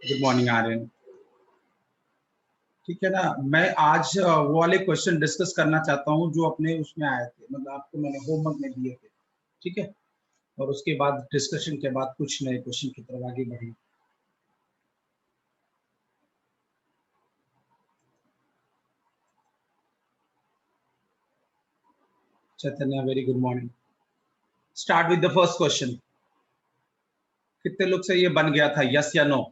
Good morning Aryan. ठीक है ना, मैं आज वो वाले क्वेश्चन डिस्कस करना चाहता हूँ जो अपने उसमें आए थे, मतलब आपको मैंने होमवर्क में दिए थे। ठीक है, और उसके बाद डिस्कशन के बाद कुछ नए क्वेश्चन की तरफ आगे बढ़े। Chaitanya, very good morning. Start with the first question. कितने लोग से ये बन गया था, यस या नो?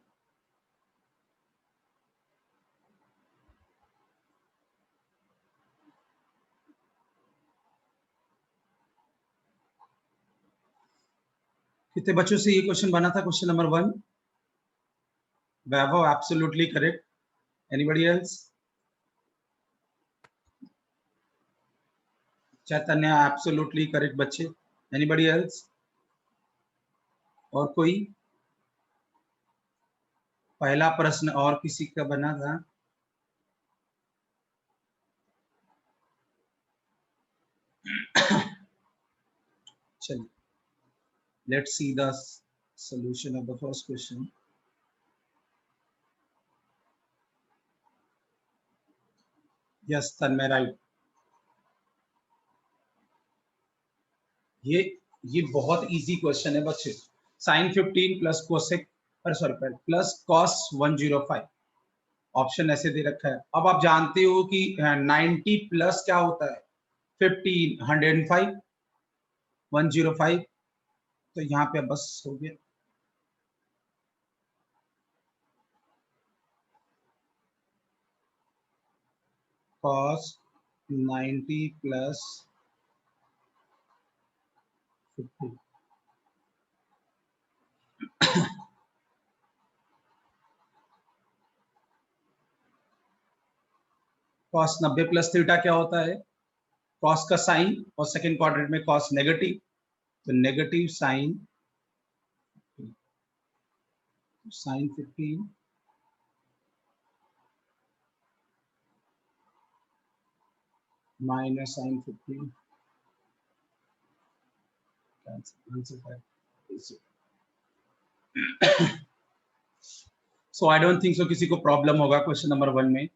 कितने बच्चों से ये क्वेश्चन बना था, question number 1? Vaibhav, absolutely correct. Anybody else? Chaitanya, absolutely correct बच्चे। Anybody else? और कोई? पहला प्रश्न और किसी का बना था? चलिए, let's see the solution of the first question. Yes, Tanmay, right. ये बहुत इजी क्वेश्चन है बच्चे। Sine 15 plus cosec sorry plus cos 105, option ऐसे दे रखा है। अब आप जानते हो कि 90 प्लस क्या होता है? 15, 105, 105। तो यहाँ पे बस हो गया। Cos 90 plus 50, cos 90 plus theta क्या होता है? कॉस का साइन और सेकंड क्वाड्रेंट में कॉस नेगेटिव, तो negative sine 15 minus sin 15, answer 5। So I don't think so किसी को प्रॉब्लम होगा क्वेश्चन नंबर 1 में।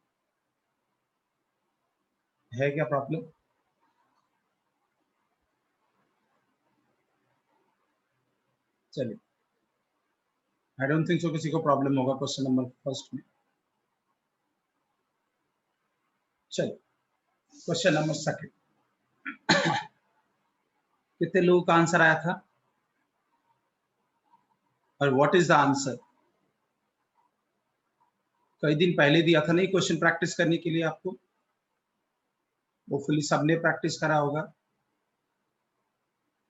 है क्या प्रॉब्लम? चलिए, आई डोंट थिंक सो किसी को प्रॉब्लम होगा क्वेश्चन नंबर फर्स्ट में। चलिए, क्वेश्चन नंबर सेकंड। कितने लोगों का आंसर आया था और व्हाट इज द आंसर? कई दिन पहले दिया था नहीं क्वेश्चन प्रैक्टिस करने के लिए आपको, होपफुली सबने प्रैक्टिस करा होगा।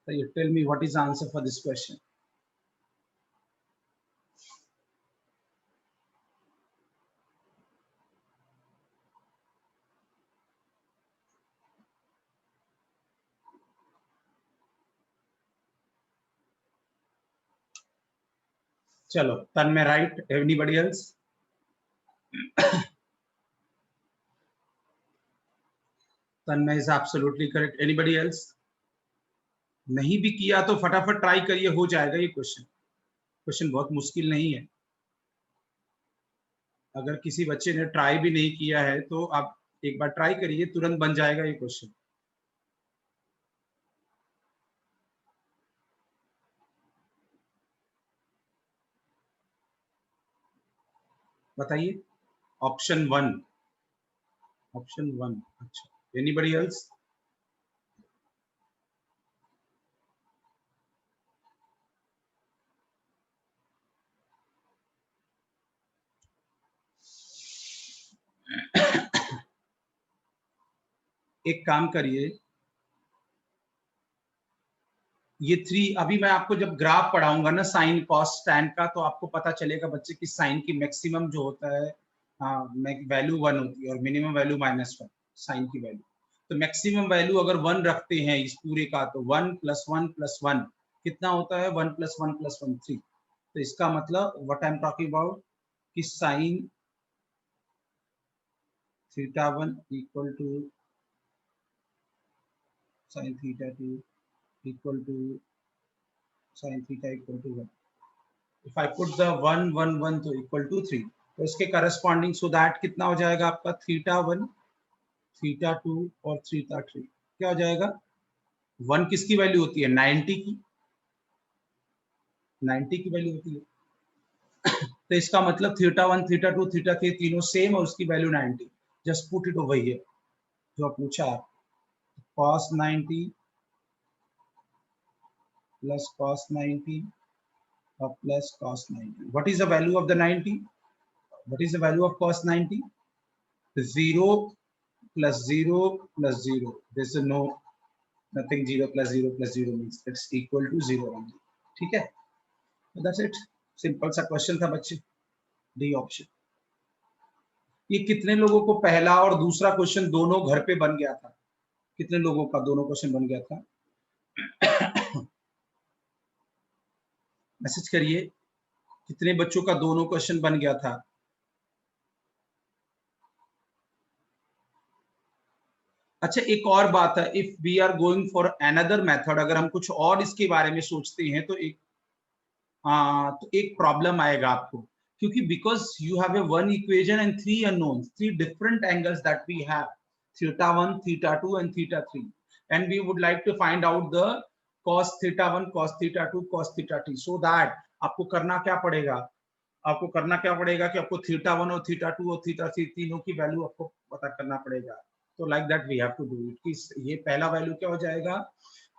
तो you tell me what is the answer for this question. चलो, Tanmay right, anybody else? Tanmay is absolutely correct. Anybody else? नहीं भी किया तो फटाफट ट्राई करिए, हो जाएगा ये क्वेश्चन। क्वेश्चन बहुत मुश्किल नहीं है। अगर किसी बच्चे ने ट्राई भी नहीं किया है तो आप एक बार ट्राई करिए, तुरंत बन जाएगा ये क्वेश्चन। बताइए। Option 1, option 1। अच्छा, एनीबॉडी एल्स? एक काम करिए, ये 3 अभी मैं आपको जब ग्राफ पढ़ाऊंगा ना साइन कॉस टैन का, तो आपको पता चलेगा बच्चे की साइन की मैक्सिमम जो होता है, हाँ, वैल्यू 1 होती है और मिनिमम वैल्यू -1 साइन की वैल्यू। तो मैक्सिमम वैल्यू अगर 1 रखते हैं इस पूरे का, तो 1 + 1 + 1 कितना होता है? 1 + 1 + 1 3। तो इसका मतलब what I am talking about कि sine θ1 equal to sin θ2 equal to sin θ equal to 1। If I put the 1 1 1 तो इक्वल टू 3, तो इसके करस्पॉन्डिंग सो दैट कितना हो जाएगा आपका थीटा 1 थीटा 2 और थीटा 3 क्या हो जाएगा। 1 किसकी वैल्यू होती है 90 की, 90 की वैल्यू होती है, तो इसका मतलब थीटा 1 थीटा 2 थीटा 3 तीनों सेम और उसकी value 90। Just put it over here जो पूछा आप, cos 90 plus cos 90 plus cos 90, what is the value of the 90, what is the value of cos 90, 0 plus 0 plus 0, there's a no nothing, 0 plus 0 plus 0 means it's equal to 0 only, ठीक है। so that's it, simple सा question था बच्चे, D option. ये कितने लोगों को पहला और दूसरा क्वेश्चन दोनों घर पे बन गया था, कितने लोगों का दोनों क्वेश्चन बन गया था मैसेज करिए, कितने बच्चों का दोनों क्वेश्चन बन गया था। अच्छा एक और बात है, if we are going for another method, अगर हम कुछ और इसके बारे में सोचते हैं तो एक प्रॉब्लम आएगा आपको, क्योंकि because you have a one equation and three unknowns, three different angles that we have, theta 1 theta 2 and theta 3, and we would like to find out the cos theta 1 cos theta 2 cos theta 3, so that आपको करना क्या पड़ेगा, आपको करना क्या पड़ेगा कि आपको थीटा 1 और थीटा 2 और थीटा 3 तीनों की वैल्यू आपको पता करना पड़ेगा। तो like that we have to do it, कि ये पहला वैल्यू क्या हो जाएगा,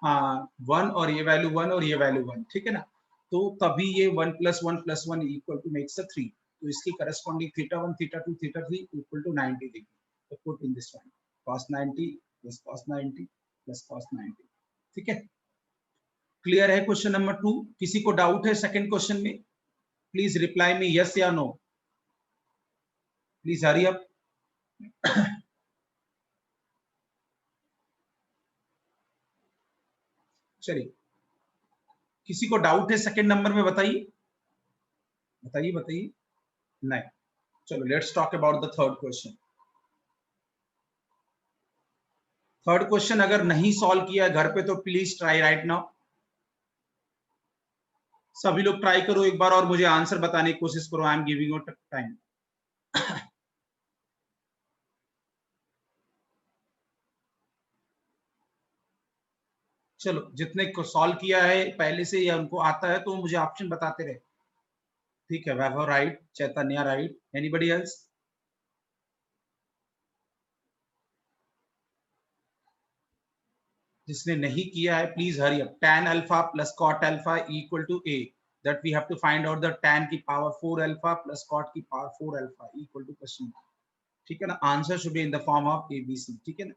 हाँ 1 और ये वैल्यू 1 और ये वैल्यू 1, ठीक है ना। तो तभी ये 1 + 1 + 1 इक्वल टू मेक्स अ 3, तो इसकी corresponding theta 1 theta 2 theta 3 equal to 90 degree, तो put in this one cos 90 plus cos 90 plus cos 90, ठीक है। क्लियर है क्वेश्चन नंबर 2, किसी को डाउट है सेकंड क्वेश्चन में, प्लीज रिप्लाई मी यस या नो, प्लीज हरी अप चलिए, किसी को डाउट है सेकंड नंबर में, बताइए बताइए बताइए, नहीं, चलो let's talk about the third question. Third question अगर नहीं सॉल्व किया घर पे तो प्लीज ट्राई राइट नाउ, सभी लोग ट्राई करो एक बार और मुझे आंसर बताने की कोशिश करो, I am giving you time. चलो जितने को सॉल्व किया है पहले से या उनको आता है तो मुझे ऑप्शन बताते रहे, ठीक है। Vaibhav right, Chaitanya right, anybody else, जिसने नहीं किया है please hurry up. tan alpha plus cot alpha equal to a, that we have to find out the tan की पावर 4 अल्फा प्लस cot की power 4 alpha equal to question, ठीक है ना। Answer should be in the form of ABC, ठीक है ना,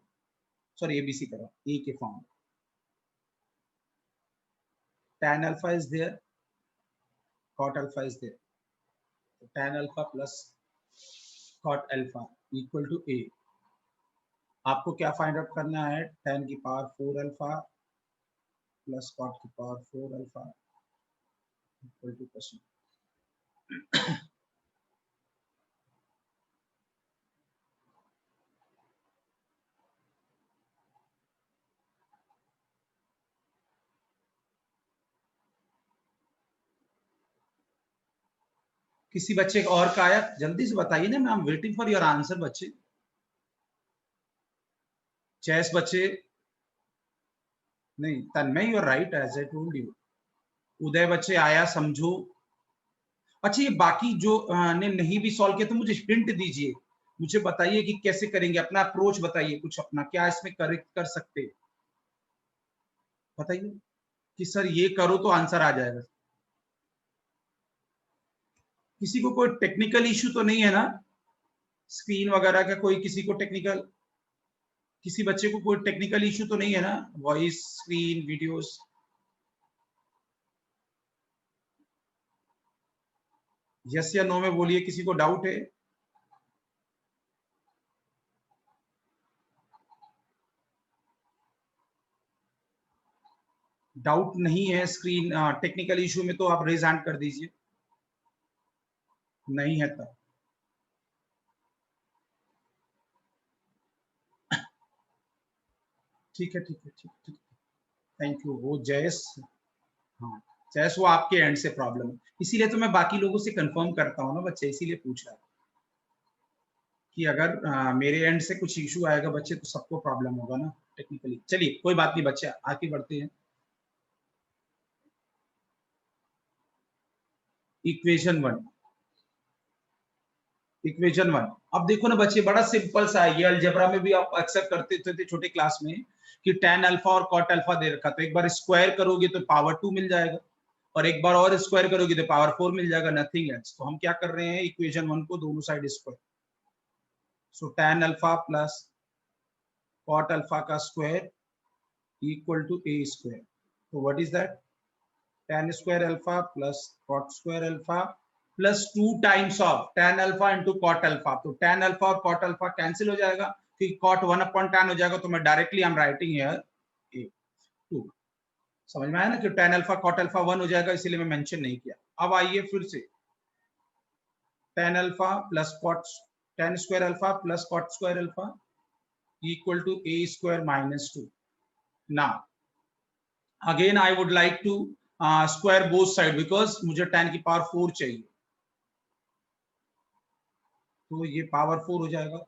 sorry ABC करो A के form, tan alpha is there, cot alpha is there, tan alpha plus cot alpha equal to a, आपको क्या फाइंड आउट करना है, tan की पावर 4 अल्फा प्लस cot की power 4 alpha equal to question. किसी बच्चे और का आया, जल्दी से बताइए ना, मैं वेटिंग फॉर योर आंसर बच्चे, चेस बच्चे, नहीं Tanmay you are right as I told you, Uday बच्चे आया समझो। अच्छा ये बाकी जो ने नहीं भी सॉल्व किया तो मुझे हिंट दीजिए, मुझे बताइए कि कैसे करेंगे, अपना अप्रोच बताइए कुछ अपना, क्या इसमें करेक्ट कर सकते, बताइए कि सर ये करो तो आंसर आ जाएगा। किसी को कोई टेक्निकल इश्यू तो नहीं है ना, स्क्रीन वगैरह का कोई, किसी को टेक्निकल, किसी बच्चे को कोई टेक्निकल इश्यू तो नहीं है ना, वॉइस स्क्रीन वीडियोस, यस या नो में बोलिए, किसी को डाउट है। डाउट नहीं है स्क्रीन टेक्निकल इश्यू में तो आप रेज हैंड कर दीजिए, नहीं है तब ठीक है, ठीक है, ठीक ठीक, थैंक यू वो जयस, हाँ चाहे वो आपके एंड से प्रॉब्लम है। इसीलिए तो मैं बाकी लोगों से कंफर्म करता हूँ ना बच्चे, इसीलिए पूछ रहा कि अगर मेरे एंड से कुछ इशू आएगा बच्चे तो सबको प्रॉब्लम होगा ना टेक्निकली। चलिए कोई बात नहीं बच्चे, आगे बढ़ते हैं। Equation 1, equation 1। अब देखो ना बच्चे, बड़ा सिंपल सा है ये, अलजेब्रा में भी आप अक्सर करते थे छोटे क्लास में कि tan अल्फा और cot अल्फा दे रखा, तो एक बार स्क्वायर करोगे तो पावर 2 मिल जाएगा, और एक बार और स्क्वायर करोगे तो पावर 4 मिल जाएगा, नथिंग एल्स। तो हम क्या कर रहे हैं, इक्वेशन 1 को दोनों side square, so tan alpha plus cot alpha का square equal to a square. तो what is that, tan square alpha plus cot square alpha plus 2 times of tan alpha into cot alpha. तो tan alpha और cot alpha cancel हो जाएगा, क्योंकि cot 1 upon tan हो जाएगा, तो मैं directly I am writing here a 2। समझ में आया ना कि tan अल्फा cot अल्फा 1 हो जाएगा, इसीलिए मैं मेंशन नहीं किया। अब आइए फिर से, tan alpha plus cot, tan square alpha plus cot square alpha equal to a square minus 2। Now again I would like to square both side, because मुझे tan की पावर 4 चाहिए, तो ये पावर 4 हो जाएगा।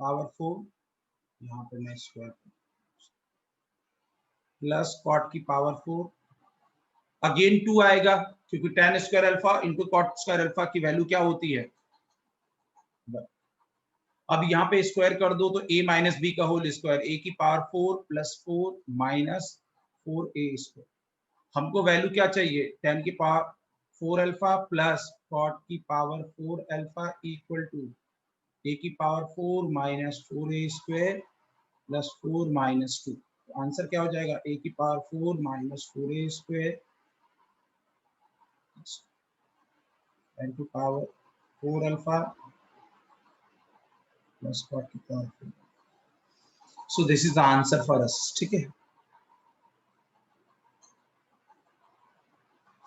पावर 4 यहाँ पे मैं स्क्वायर प्लस कॉट की पावर 4, अगेन 2 आएगा, क्योंकि tan square alpha into cot square alpha की वैल्यू क्या होती है। अब यहाँ पे स्क्वायर कर दो तो a माइनस बी का होल स्क्वायर, a की power 4 plus 4 minus 4a square. हमको वैल्यू क्या चाहिए, tan की पावर 4 अल्फा प्लस कॉट की power 4 alpha equal to a की power 4 minus 4a square plus 4 minus 2। Answer क्या हो जाएगा, a की power 4 minus 4a square into power 4 alpha plus cot की power 4। So this is the answer for us. ठीक है,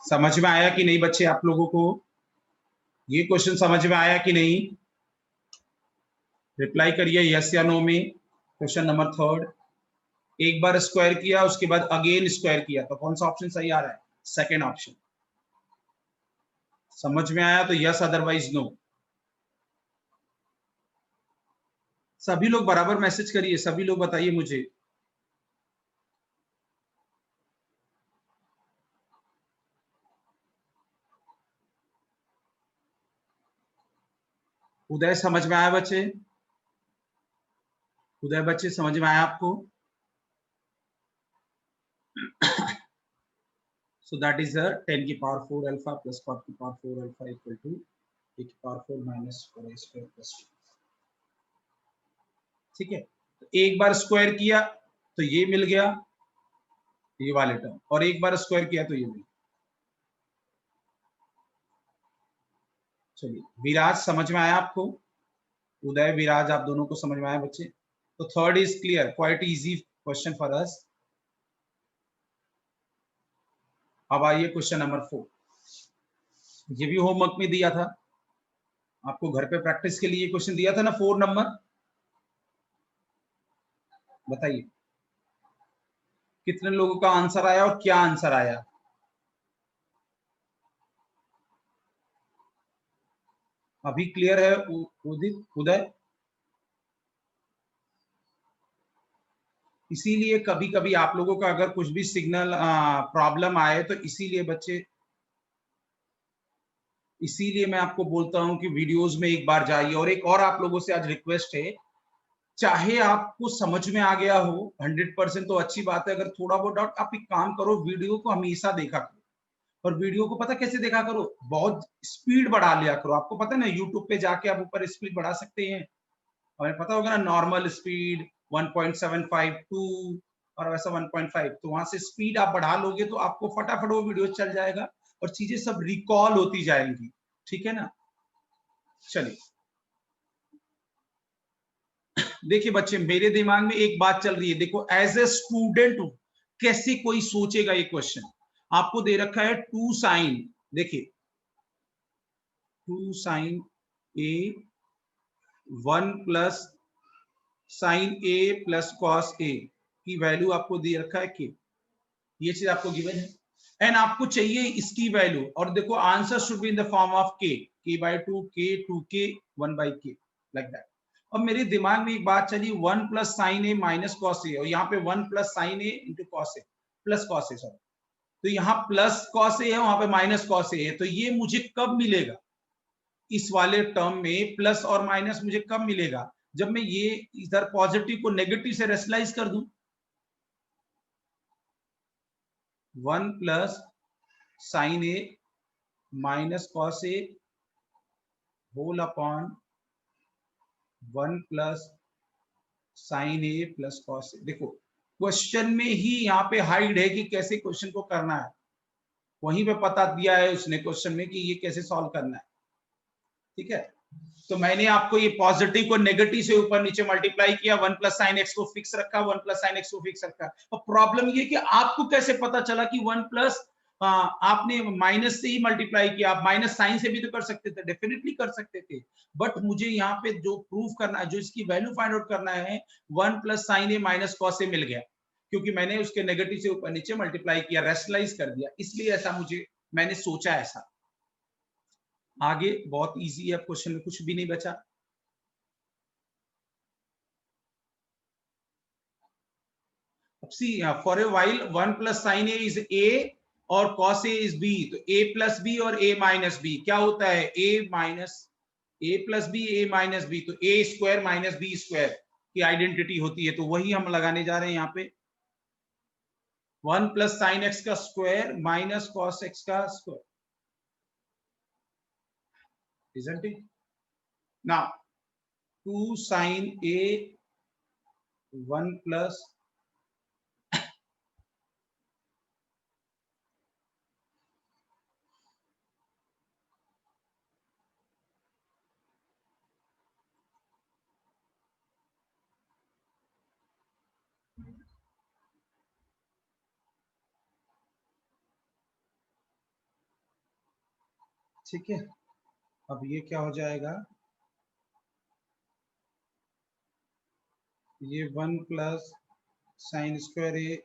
समझ में आया कि नहीं बच्चे आप लोगों को, ये क्वेश्चन समझ में आया कि नहीं, रिप्लाई करिए यस या नो में। क्वेश्चन नंबर 3, एक बार स्क्वायर किया उसके बाद अगेन स्क्वायर किया, तो कौन सा ऑप्शन सही आ रहा है, सेकेंड ऑप्शन। समझ में आया तो यस, अदरवाइज नो। सभी लोग बराबर मैसेज करिए, सभी लोग बताइए मुझे। उदय समझ में आया बच्चे, उदय बच्चे समझ में आया आपको। So that is a 10 की पावर 4 अल्फा प्लस cot की power 4 alpha equal to a की power 4 minus 4a square plus 2। ठीक है, तो एक बार स्क्वायर किया तो ये मिल गया, ये वाले टर्म, और एक बार स्क्वायर किया तो ये मिल गया। चलिए, विराज समझ में आया आपको, उदय विराज आप दोनों को समझ में आया बच्चे। तो third is clear, quite easy question for us. अब आइए क्वेश्चन नंबर 4, ये भी होमवर्क में दिया था आपको, घर पे प्रैक्टिस के लिए क्वेश्चन दिया था ना 4 नंबर। बताइए कितने लोगों का आंसर आया और क्या आंसर आया। अभी क्लियर है उदित, उदय। इसीलिए कभी कभी आप लोगों का अगर कुछ भी सिग्नल प्रॉब्लम आए तो इसीलिए बच्चे, इसीलिए मैं आपको बोलता हूं कि वीडियोस में एक बार जाइए। और एक और आप लोगों से आज रिक्वेस्ट है, चाहे आपको समझ में आ गया हो 100% तो अच्छी बात है, अगर थोड़ा बहुत डाउट, आप एक काम करो, वीडियो को हमेशा देखा करो। और वीडियो को पता कैसे देखा करो, बहुत स्पीड बढ़ा लिया करो। आपको पता है ना, यूट्यूब पे जाके आप ऊपर स्पीड बढ़ा सकते हैं, हमें पता होगा ना, नॉर्मल स्पीड 1.75 2 और वैसा 1.5। तो वहां से स्पीड आप बढ़ा लोगे तो आपको फटाफट वो वीडियो चल जाएगा और चीजें सब रिकॉल होती जाएंगी। ठीक है ना, चलिए। देखिए बच्चे, मेरे दिमाग में एक बात चल रही है, देखो एज ए स्टूडेंट कैसे कोई सोचेगा ये क्वेश्चन। आपको दे रखा है 2 साइन, देखिए 2 sine A 1 plus sine A plus cos A की वैल्यू आपको दे रखा है के, ये चीज आपको गिवन है एंड आपको चाहिए इसकी वैल्यू, और देखो answer should be in the form of के बाय 2 के 2 के 1 बाय के, लाइक दैट। अब मेरे दिमाग में एक बात चली, 1 plus sine A minus cos A, और यहाँ पे 1 plus sine A into cos A plus cos A, sorry, तो यहाँ प्लस कॉस ए है, वहां पे माइनस कॉस ए है, तो ये मुझे कब मिलेगा इस वाले टर्म में, प्लस और माइनस मुझे कब मिलेगा, जब मैं ये इधर पॉजिटिव को नेगेटिव से रेशनलाइज कर दूं। 1 plus sine A minus cos A whole upon 1 plus sine A plus cos A. देखो क्वेश्चन में ही यहाँ पे हाइड है कि कैसे क्वेश्चन को करना है, वहीं पे पता दिया है उसने क्वेश्चन में कि ये कैसे सॉल्व करना है, ठीक है। तो मैंने आपको ये पॉजिटिव को नेगेटिव से ऊपर नीचे मल्टीप्लाई किया, 1 प्लस साइन एक्स को फिक्स रखा, 1 प्लस साइन एक्स को फिक्स रखा। और प्रॉब्लम ये कि आपको कैसे पता चला कि 1 प्लस, आपने माइनस से ही मल्टीप्लाई किया, आप माइनस साइन से भी तो कर सकते थे, डेफिनेटली कर सकते थे, बट मुझे यहाँ पे जो प्रूफ करना है, जो इसकी वैल्यू फाइंड आउट करना है, 1 plus sine A minus cos A मिल गया, क्योंकि मैंने उसके नेगेटिव से ऊपर नीचे मल्टीप्लाई किया, रेशनलाइज कर दिया, इसलिए ऐसा मैंने सोचा ऐसा। आगे बहुत इजी है, क्वेश्चन में कुछ भी नहीं बचा। अब see, for a while 1 plus sine A is A और कॉस ए इज बी, तो ए प्लस बी और ए माइनस बी क्या होता है, ए माइनस ए प्लस बी, ए माइनस बी, तो ए स्क्वायर माइनस बी स्क्वायर की आइडेंटिटी होती है, तो वही हम लगाने जा रहे हैं यहाँ पे। 1 प्लस साइन एक्स का स्क्वायर माइनस कॉस एक्स का square, isn't it? Now 2 sin a 1 plus ठीक है। अब ये क्या हो जाएगा, ये 1 plus sine square A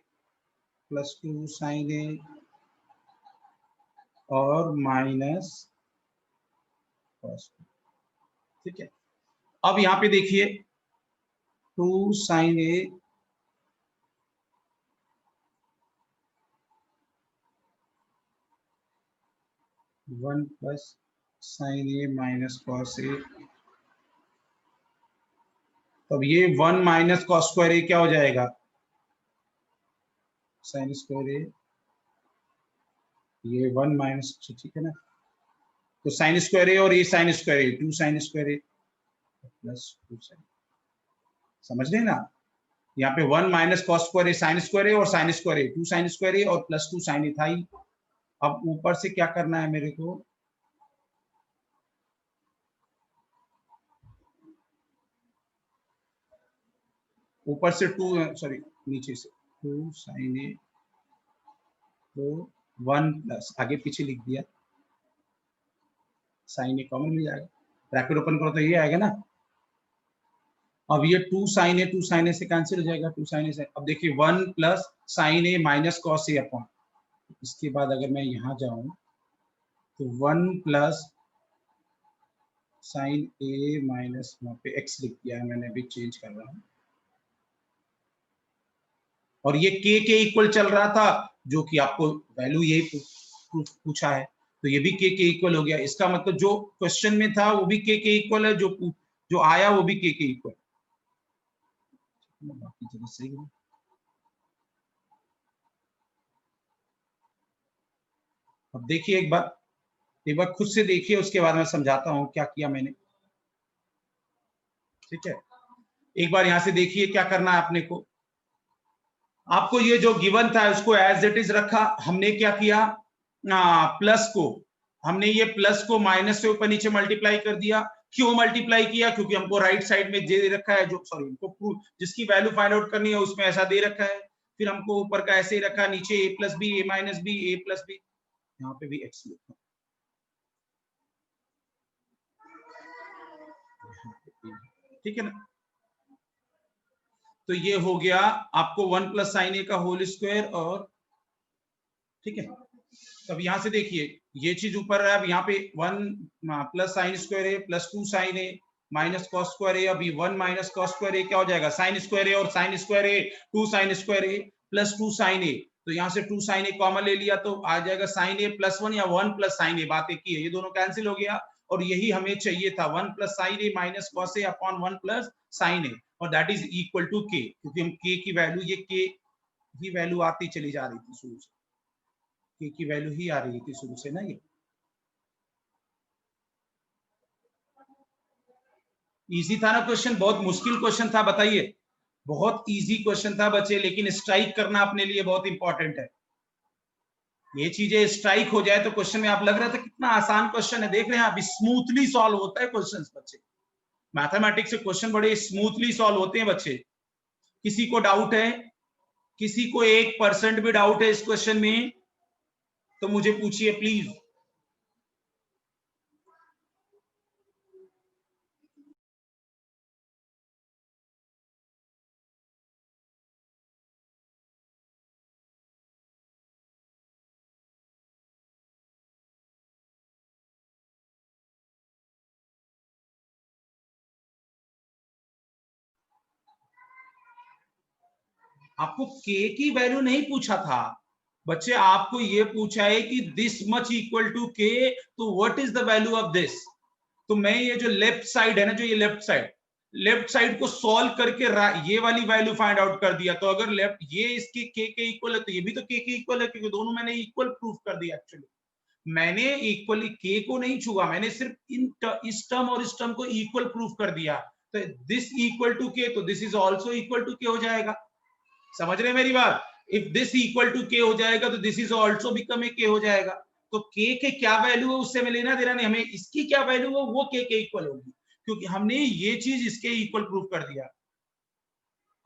plus 2 sine ए और माइनस कॉस, ठीक है। अब यहाँ पे देखिए 2 sine A 1 plus sine A minus cos A, तब ये 1 माइनस कॉस स्क्वायर ए क्या हो जाएगा, साइन स्क्वायर ए, ये 1 माइनस, ठीक है ना, तो साइन स्क्वायर ए और ये sign square A, 2 sign square A plus 2 sign, समझ रहे ना, यहाँ पे 1 माइनस कॉस स्क्वायर ए साइन स्क्वायर ए और साइन स्क्वायर ए, 2 साइन स्क्वायर ए और प्लस 2 साइन ए था ही। अब ऊपर से क्या करना है मेरे को, ऊपर से 2, सॉरी नीचे से 2 साइन ए, तो 1 प्लस, आगे पीछे लिख दिया, साइन ए कॉमन मिल जाएगा, ब्रैकेट ओपन करो तो ये आएगा ना। अब ये 2 साइन ए से कैंसिल हो जाएगा, 2 साइन ए से। अब देखिए 1 plus sine A minus cos A upon, इसके बाद अगर मैं यहाँ जाऊं तो 1 प्लस साइन ए माइनस, वहां पे एक्स लिख दिया है मैंने, अभी चेंज कर रहा हूँ, और ये के इक्वल चल रहा था, जो कि आपको वैल्यू यही पूछा है, तो ये भी के इक्वल हो गया, इसका मतलब जो क्वेश्चन में था वो भी के इक्वल है, जो आया वो भी के इक्वल, बाकी जगह सही है। अब देखिए एक बार खुद से देखिए, उसके बाद मैं समझाता हूँ क्या किया मैंने, ठीक है। एक बार यहां से देखिए क्या करना है अपने को, आपको ये जो गिवन था उसको एज इट इज रखा, हमने क्या किया, प्लस को, हमने ये प्लस को माइनस से ऊपर नीचे मल्टीप्लाई कर दिया, क्यों मल्टीप्लाई किया, क्योंकि हमको राइट साइड में दे रखा है, जो सॉरी हमको जिसकी वैल्यू फाइंड आउट करनी है उसमें ऐसा दे रखा है, फिर हमको ऊपर का ऐसे ही रखा, नीचे ए प्लस बी, ए माइनस बी, ए प्लस बी, यहाँ पे भी एक्स लिखा, ठीक है ना। तो ये हो गया आपको 1 प्लस साइन ए का होल स्क्वायर, और ठीक है। तो अब यहां से देखिए ये चीज ऊपर है, अब यहाँ पे 1 plus sine square A plus 2 sine A minus cos square ए, अभी 1 माइनस कॉस स्क्वायर ए क्या हो जाएगा, साइन स्क्वायर ए, और sign square A 2 sign square A plus 2 sine ए, तो यहाँ से 2 साइन ए कॉमन ले लिया तो आ जाएगा साइन ए प्लस 1 या 1 प्लस साइन ए, बात एक ही है, ये दोनों कैंसिल हो गया, और यही हमें चाहिए था 1 plus sine A minus cos A upon 1 plus sine ए, और दैट इज इक्वल टू के, क्योंकि हम के की वैल्यू, ये के की वैल्यू आती चली जा रही थी शुरू से, के की वैल्यू ही आ रही थी शुरू से ना। ये इजी था ना क्वेश्चन, बहुत मुश्किल क्वेश्चन था बताइए, बहुत इजी क्वेश्चन था बच्चे, लेकिन स्ट्राइक करना अपने लिए बहुत इंपॉर्टेंट है। ये चीजें स्ट्राइक हो जाए तो क्वेश्चन में आप लग रहा था कितना आसान क्वेश्चन है, देख रहे हैं आप स्मूथली सॉल्व होता है क्वेश्चन बच्चे, मैथमेटिक्स से क्वेश्चन बड़े स्मूथली सॉल्व होते हैं बच्चे। किसी को डाउट है, किसी को 1% भी डाउट है इस क्वेश्चन में तो मुझे पूछिए प्लीज। आपको के की वैल्यू नहीं पूछा था बच्चे, आपको ये पूछा है कि this much equal to K, तो what is the value of this. तो मैं ये जो लेफ्ट साइड है ना, जो ये लेफ्ट साइड को सॉल्व करके ये वाली वैल्यू फाइंड आउट कर दिया, तो अगर लेफ्ट ये इसके के इक्वल है तो ये भी तो के इक्वल है, क्योंकि दोनों मैंने इक्वल प्रूफ कर दिया। एक्चुअली मैंने इक्वली के को नहीं छुआ, मैंने सिर्फ इस टर्म और इस टर्म को इक्वल प्रूफ कर दिया, तो दिस इक्वल टू के, तो this is also equal to K हो जाएगा। समझ रहे हैं मेरी बात, if this equal to K हो जाएगा तो this is also become a के हो जाएगा। तो के क्या वैल्यू है उससे हमें लेना देना नहीं, हमें इसकी क्या वैल्यू है वो के इक्वल होगी, क्योंकि हमने ये चीज इसके इक्वल प्रूफ कर दिया।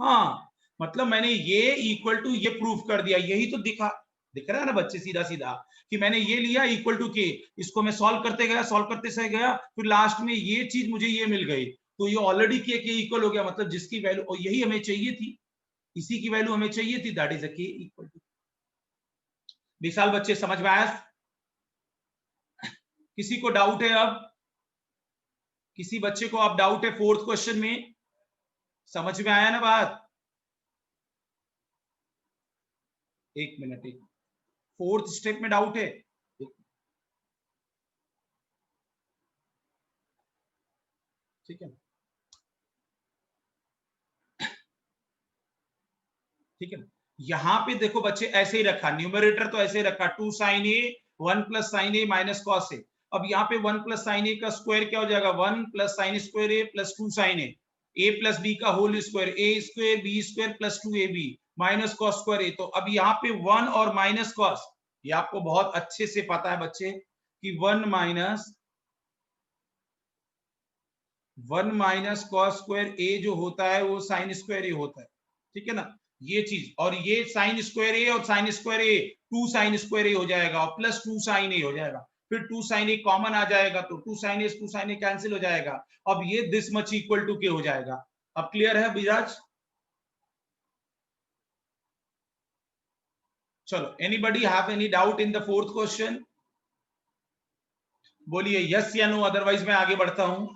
हाँ, मतलब मैंने ये इक्वल टू ये प्रूफ कर दिया, यही तो दिख रहा है ना बच्चे, सीधा सीधा कि मैंने ये लिया इक्वल टू के, इसको मैं सॉल्व करते गया, सॉल्व करते से गया, फिर लास्ट में ये चीज मुझे ये मिल गई, तो ये ऑलरेडी के इक्वल हो गया, मतलब जिसकी वैल्यू, और यही हमें चाहिए थी, इसी की वैल्यू हमें चाहिए थी, दैट इज के इक्वल टू। विशाल बच्चे समझ में आया? किसी को डाउट है अब, किसी बच्चे को अब डाउट है फोर्थ क्वेश्चन में? समझ में आया ना बात? एक मिनट, एक फोर्थ स्टेप में डाउट है? ठीक है, ठीक है। यहां पे देखो बच्चे ऐसे ही रखा, न्यूमरेटर तो ऐसे ही रखा 2 sine A 1 plus sine A minus cos A. अब यहाँ पे 1 प्लस साइन ए का स्क्वायर क्या हो जाएगा, 1 plus sine square A plus 2 sine A plus B का whole square, A square B square plus 2 A B minus cos square A. तो अब यहाँ पे 1 और माइनस कॉस, ये आपको बहुत अच्छे से पता है बच्चे कि 1 माइनस कॉस स्क्वायर ए जो होता है वो साइन स्क्वायर ए होता है, ठीक है ना। ये चीज, और ये साइन स्क्वायर ए और साइन स्क्वायर ए 2 साइन स्क्वायर ए हो जाएगा और प्लस 2 साइन ए हो जाएगा, फिर 2 साइन ए कॉमन आ जाएगा तो 2 साइन ए कैंसिल हो जाएगा। अब ये this much equal to K हो जाएगा। अब क्लियर है विराज? चलो, anybody have any doubt in the fourth question? बोलिए यस या नो, अदरवाइज मैं आगे बढ़ता हूं।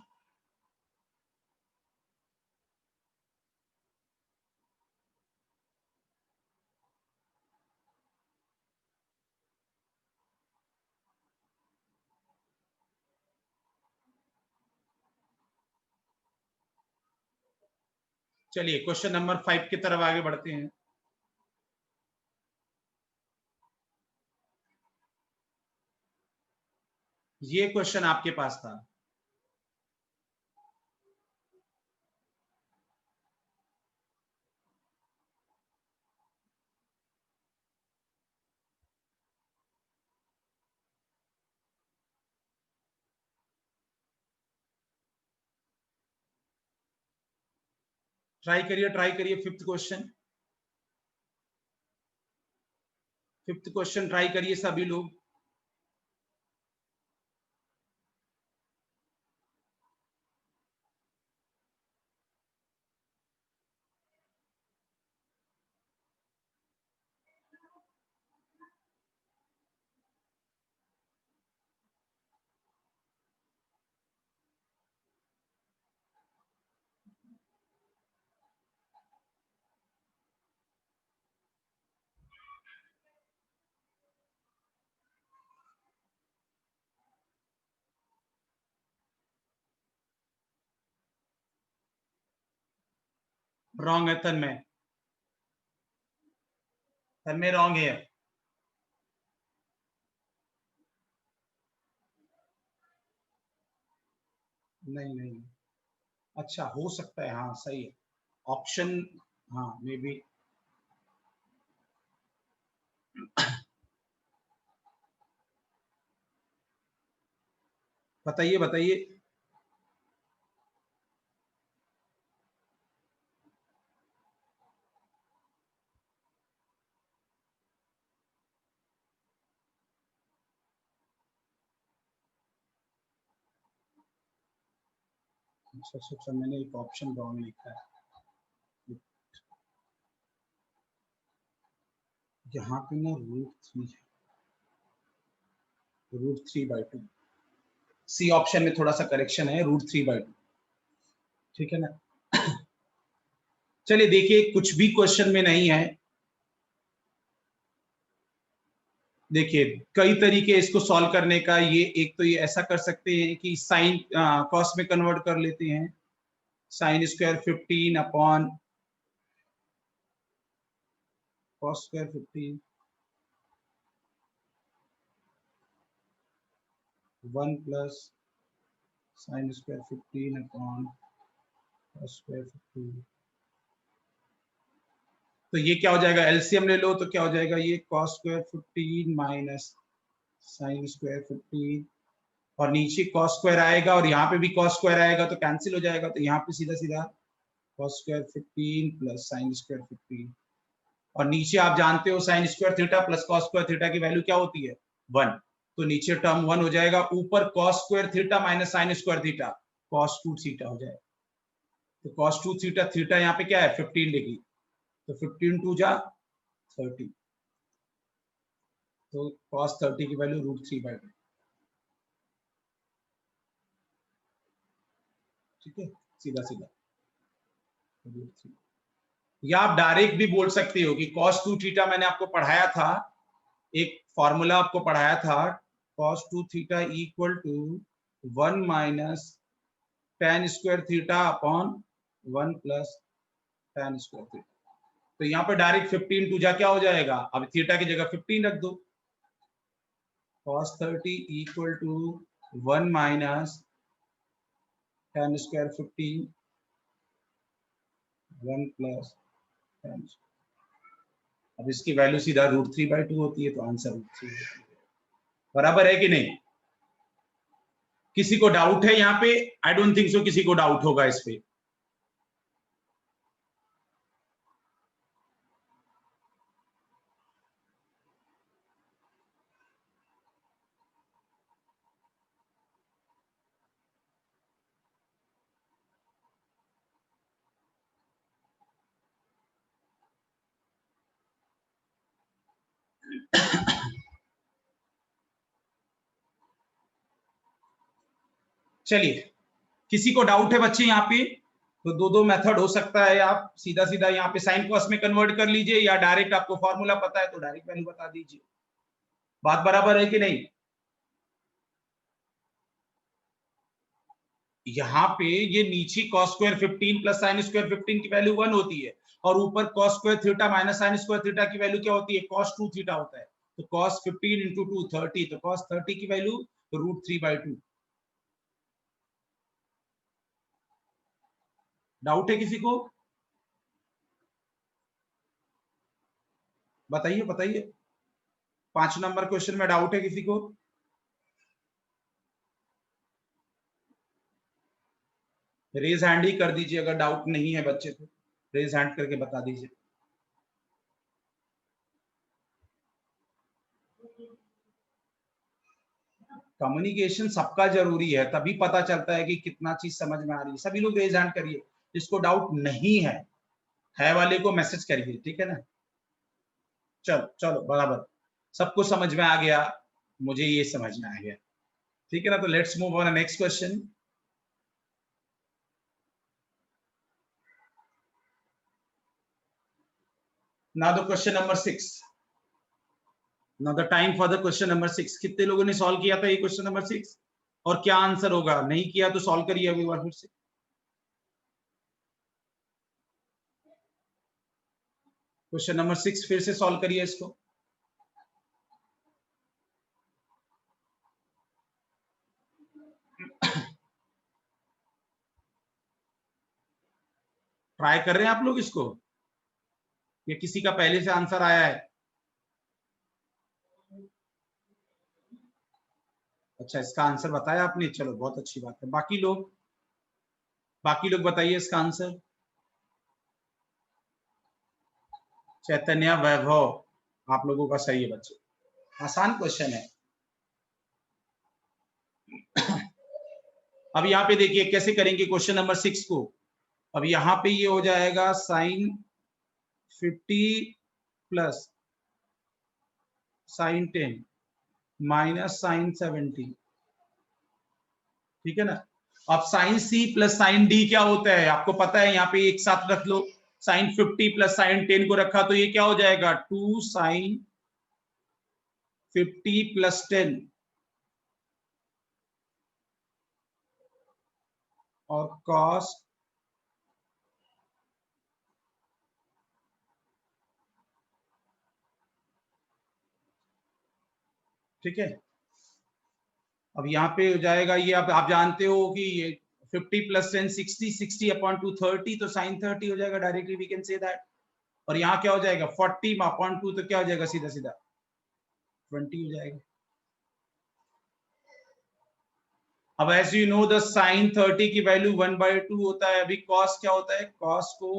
चलिए क्वेश्चन नंबर 5 की तरफ आगे बढ़ते हैं। ये क्वेश्चन आपके पास था, ट्राई करिए फिफ्थ क्वेश्चन ट्राई करिए सभी लोग। रॉन्ग है तन्मय रॉन्ग है। नहीं नहीं, अच्छा हो सकता है, हाँ सही है ऑप्शन, हाँ मे बी। बताइए बताइए। अच्छा अच्छा अच्छा, मैंने एक ऑप्शन रॉन्ग लिखा है। यहाँ पे ना √3 है, √3/2। सी ऑप्शन में थोड़ा सा करेक्शन है, √3/2। ठीक है ना। चलिए देखिए, कुछ भी क्वेश्चन में नहीं है। देखिए कई तरीके इसको सॉल्व करने का, ये एक तो ये ऐसा कर सकते हैं कि साइन कॉस में कन्वर्ट कर लेते हैं। Sine square 15 upon cos square 15, 1 plus sine square 15 upon cos square 15। तो ये क्या हो जाएगा, एलसीएम ले लो तो क्या हो जाएगा, ये cos square 15 minus sine square 15, और नीचे कॉस स्क्वायर आएगा और यहाँ पे भी कॉस स्क्वायर आएगा तो कैंसिल हो जाएगा, तो यहाँ पे सीधा सीधा cos square 15 plus sine square 15। और नीचे आप जानते हो sign square theta plus cos square theta की वैल्यू क्या होती है, 1। तो नीचे टर्म 1 हो जाएगा, ऊपर cos square theta minus sign square theta, cos 2 theta हो जाएगा। तो कॉस 2 थीटा, थीटा यहाँ पे क्या है 15 डिग्री, तो 15 2 जा 30, तो cos 30 की वैल्यू √3/2। ठीक है, सीधा सीधा √3। या आप डायरेक्ट भी बोल सकते हो कि cos 2 थीटा मैंने आपको पढ़ाया था, एक फॉर्मूला आपको पढ़ाया था, cos 2 theta equal to 1 minus tan square theta upon 1 plus tan square theta. तो यहाँ पे डायरेक्ट 15 टू जा क्या हो जाएगा, अब थीटा की जगह 15 रख दो, cos 30 equal to 1 minus tan square 15 1 plus tan। अब इसकी वैल्यू सीधा √3/2 होती है, तो आंसर √3 बराबर है कि नहीं। किसी को डाउट है यहाँ पे, आई डोंट थिंक सो किसी को डाउट होगा इस पे। चलिए, किसी को डाउट है बच्चे यहाँ पे, तो दो दो मेथड हो सकता है, आप सीधा सीधा यहाँ पे साइन कॉस में कन्वर्ट कर लीजिए, या डायरेक्ट आपको फॉर्मूला पता है तो डायरेक्ट वैल्यू बता दीजिए। बात बराबर है कि नहीं। यहाँ पे ये नीचे cos square 15 plus sine square 15 की वैल्यू 1 होती है, और ऊपर cos square theta minus sign square theta की वैल्यू क्या होती है, cos 2 थीटा होता है। तो cos 15 इंटू 2 30, तो cos 30 की वैल्यू √3/2। डाउट है किसी को, बताइए बताइए। 5 नंबर क्वेश्चन में डाउट है किसी को। रेज हैंड ही कर दीजिए अगर डाउट नहीं है बच्चे को, रेज हैंड करके बता दीजिए। कम्युनिकेशन सबका जरूरी है, तभी पता चलता है कि कितना चीज समझ में आ रही है। सभी लोग रेज हैंड करिए, जिसको डाउट नहीं है वाले को मैसेज करिए, ठीक है ना। चलो चलो बराबर, सबको समझ में आ गया, मुझे ये समझ में आ गया, ठीक है ना। तो let's move on next question. Now the question number 6। Now the time for the question number 6। कितने लोगों ने सॉल्व किया था ये क्वेश्चन नंबर 6, और क्या आंसर होगा, नहीं किया तो सॉल्व करिए अभी बार फिर से। क्वेश्चन नंबर 6 फिर से सॉल्व करिए इसको। ट्राई कर रहे हैं आप लोग इसको, या किसी का पहले से आंसर आया है? अच्छा, इसका आंसर बताया आपने, चलो बहुत अच्छी बात है। बाकी लोग बताइए इसका आंसर। चैतन्य, वैभव, आप लोगों का सही है बच्चे, आसान क्वेश्चन है। अब यहाँ पे देखिए कैसे करेंगे क्वेश्चन नंबर 6 को। अब यहाँ पे ये हो जाएगा sine 50 plus sine 10 minus sine 70, ठीक है ना। अब sine C plus sine D क्या होता है आपको पता है, यहाँ पे एक साथ रख लो। साइन 50 प्लस साइन 10 को रखा तो ये क्या हो जाएगा, 2 साइन 50 प्लस 10 और कॉस ठीक है। अब यहाँ पे हो जाएगा ये, आप जानते हो कि ये 50 प्लस 10 60, 60 अपॉन 2 30, तो साइन 30 हो जाएगा directly, we can say that. और यहाँ क्या हो जाएगा 40 अपॉन 2, तो क्या हो जाएगा सीधा सीधा 20 हो जाएगा। अब as you know the sine 30 की वैल्यू 1/2 होता है। अभी कॉस क्या होता है, कॉस को